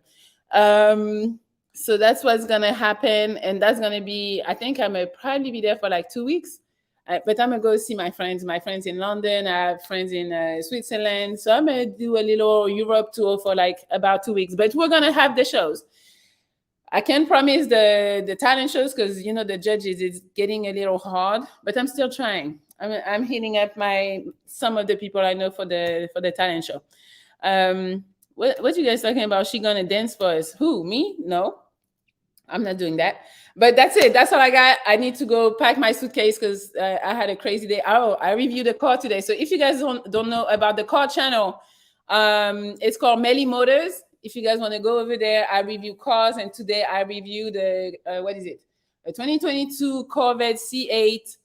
So that's what's going to happen. And that's going to be, I think I'm going to probably be there for like 2 weeks. But I'm going to go see my friends in London. I have friends in Switzerland. So I'm going to do a little Europe tour for like about 2 weeks. But we're going to have the shows. I can't promise the talent shows because, the judges, it's getting a little hard. But I'm still trying. I'm hitting up some of the people I know for the talent show. What you guys talking about? She gonna dance for us? Who? Me? No, I'm not doing that. But that's it. That's all I got. I need to go pack my suitcase because I had a crazy day. Oh, I reviewed the car today. So if you guys don't know about the car channel, it's called Melli Motors. If you guys want to go over there, I review cars, and today I review the what is it? A 2022 Corvette C8.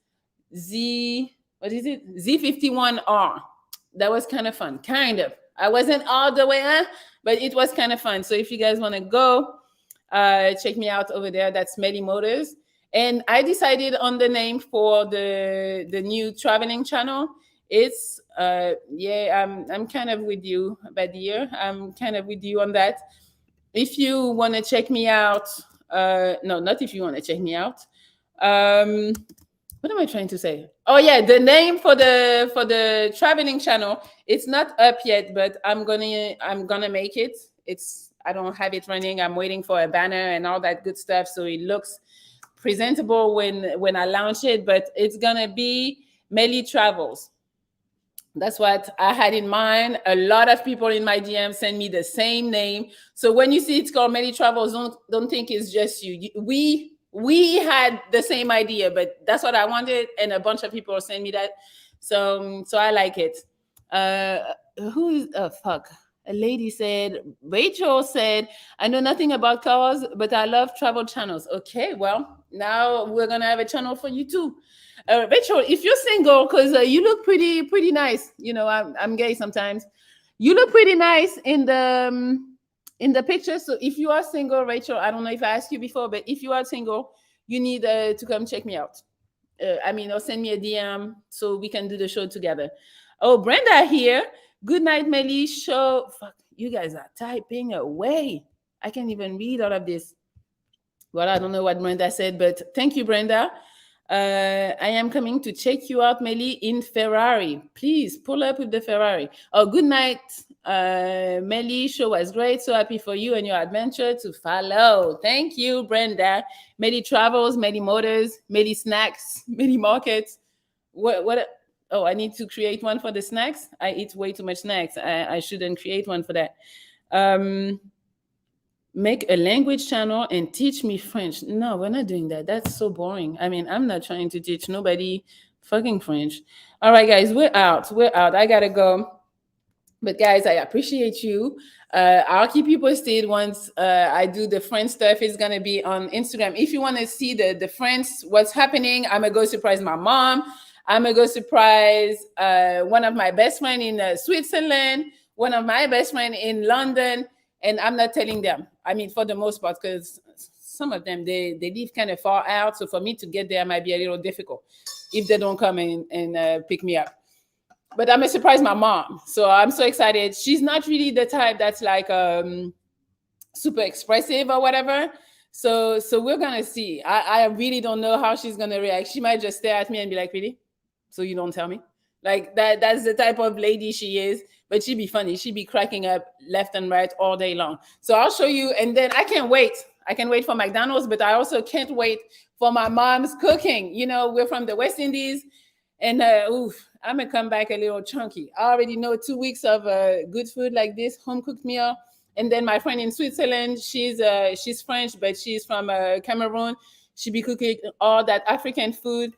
Z51R. That was kind of fun. Kind of. I wasn't all the way, but it was kind of fun. So if you guys want to go, check me out over there. That's Melli Motors. And I decided on the name for the new traveling channel. It's I'm kind of with you, Badir. I'm kind of with you on that. If you want to check me out, no, not if you want to check me out. What am I trying to say? Oh yeah, the name for the traveling channel, it's not up yet, but I'm gonna make it. It's I don't have it running. I'm waiting for a banner and all that good stuff, so it looks presentable when I launch it. But it's gonna be Melli Travels. That's what I had in mind. A lot of people in my DM send me the same name. So when you see it's called Melli Travels, don't think it's just you. We had the same idea, but that's what I wanted, and a bunch of people send me that. So I like it. Who is fuck? A lady said, Rachel said, I know nothing about cars, but I love travel channels. Okay, well, now we're gonna have a channel for you too. Rachel, if you're single, because you look pretty nice. You know, I'm gay sometimes. You look pretty nice in the picture. So if you are single, Rachel, I don't know if I asked you before, but if you are single, you need to come check me out. Or send me a DM so we can do the show together. Oh, Brenda here. Good night, Melli. Show. Fuck, you guys are typing away. I can't even read all of this. Well, I don't know what Brenda said, but thank you, Brenda. I am coming to check you out, Melli, in Ferrari. Please pull up with the Ferrari. Oh, good night, Melli. Show was great. So happy for you and your adventure to follow. Thank you, Brenda. Melli Travels, Melli Motors, Melli Snacks, Melli Markets. What? Oh, I need to create one for the snacks. I eat way too much snacks. I shouldn't create one for that. Make a language channel and teach me French. No, we're not doing that. That's so boring. I mean, I'm not trying to teach nobody fucking French. All right, guys, we're out. We're out. I gotta go. But guys, I appreciate you. I'll keep you posted once I do the French stuff. It's gonna be on Instagram. If you want to see the French, what's happening, I'm gonna go surprise my mom. I'm gonna go surprise one of my best friend in Switzerland, one of my best friend in London, and I'm not telling them. I mean, for the most part, because some of them they live kind of far out, so for me to get there might be a little difficult if they don't come and pick me up. But I'm gonna surprise my mom, so I'm so excited. She's not really the type that's like super expressive or whatever. So we're gonna see. I really don't know how she's gonna react. She might just stare at me and be like, "Really? So you don't tell me?" Like that's the type of lady she is. But she be funny. She be cracking up left and right all day long. So I'll show you, and then I can't wait. I can wait for McDonald's, but I also can't wait for my mom's cooking. You know, we're from the West Indies, and I'm gonna come back a little chunky. I already know 2 weeks of good food like this, home cooked meal. And then my friend in Switzerland, she's French, but she's from Cameroon. She be cooking all that African food.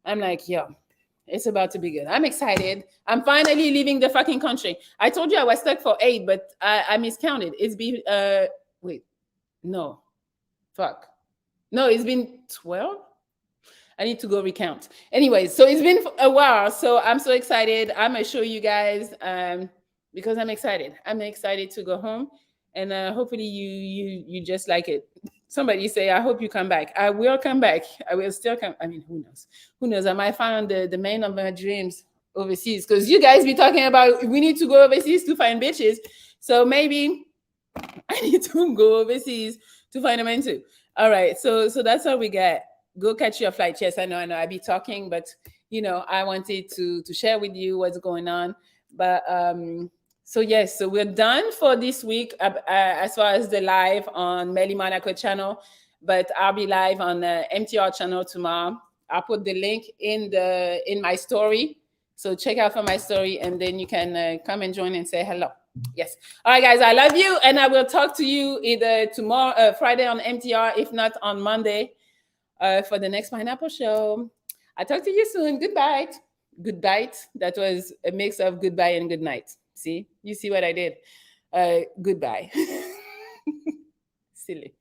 I'm like, yo, it's about to be good. I'm excited. I'm finally leaving the fucking country. I told you I was stuck for 8, but I miscounted. It's been wait, no, fuck, no, it's been 12. I need to go recount. Anyways, so it's been a while. So I'm so excited. I'm gonna show you guys because I'm excited. I'm excited to go home, and hopefully you just like it. Somebody say, I hope you come back. I will come back. I will still come. I mean, who knows? Who knows? I might find the man of my dreams overseas, because you guys be talking about we need to go overseas to find bitches. So maybe I need to go overseas to find a man too. All right. So that's all we got. Go catch your flight. Yes, I know. I be talking, but I wanted to share with you what's going on. But so yes, so we're done for this week as far as the live on Melli Monaco channel, but I'll be live on the MTR channel tomorrow. I'll put the link in my story, so check out for my story, and then you can come and join and say hello. Yes. All right, guys, I love you, and I will talk to you either tomorrow, Friday on MTR, if not on Monday, for the next Pineapple Show. I'll talk to you soon. Goodbye. Goodbye. That was a mix of goodbye and good night. See? You see what I did? Goodbye. Silly.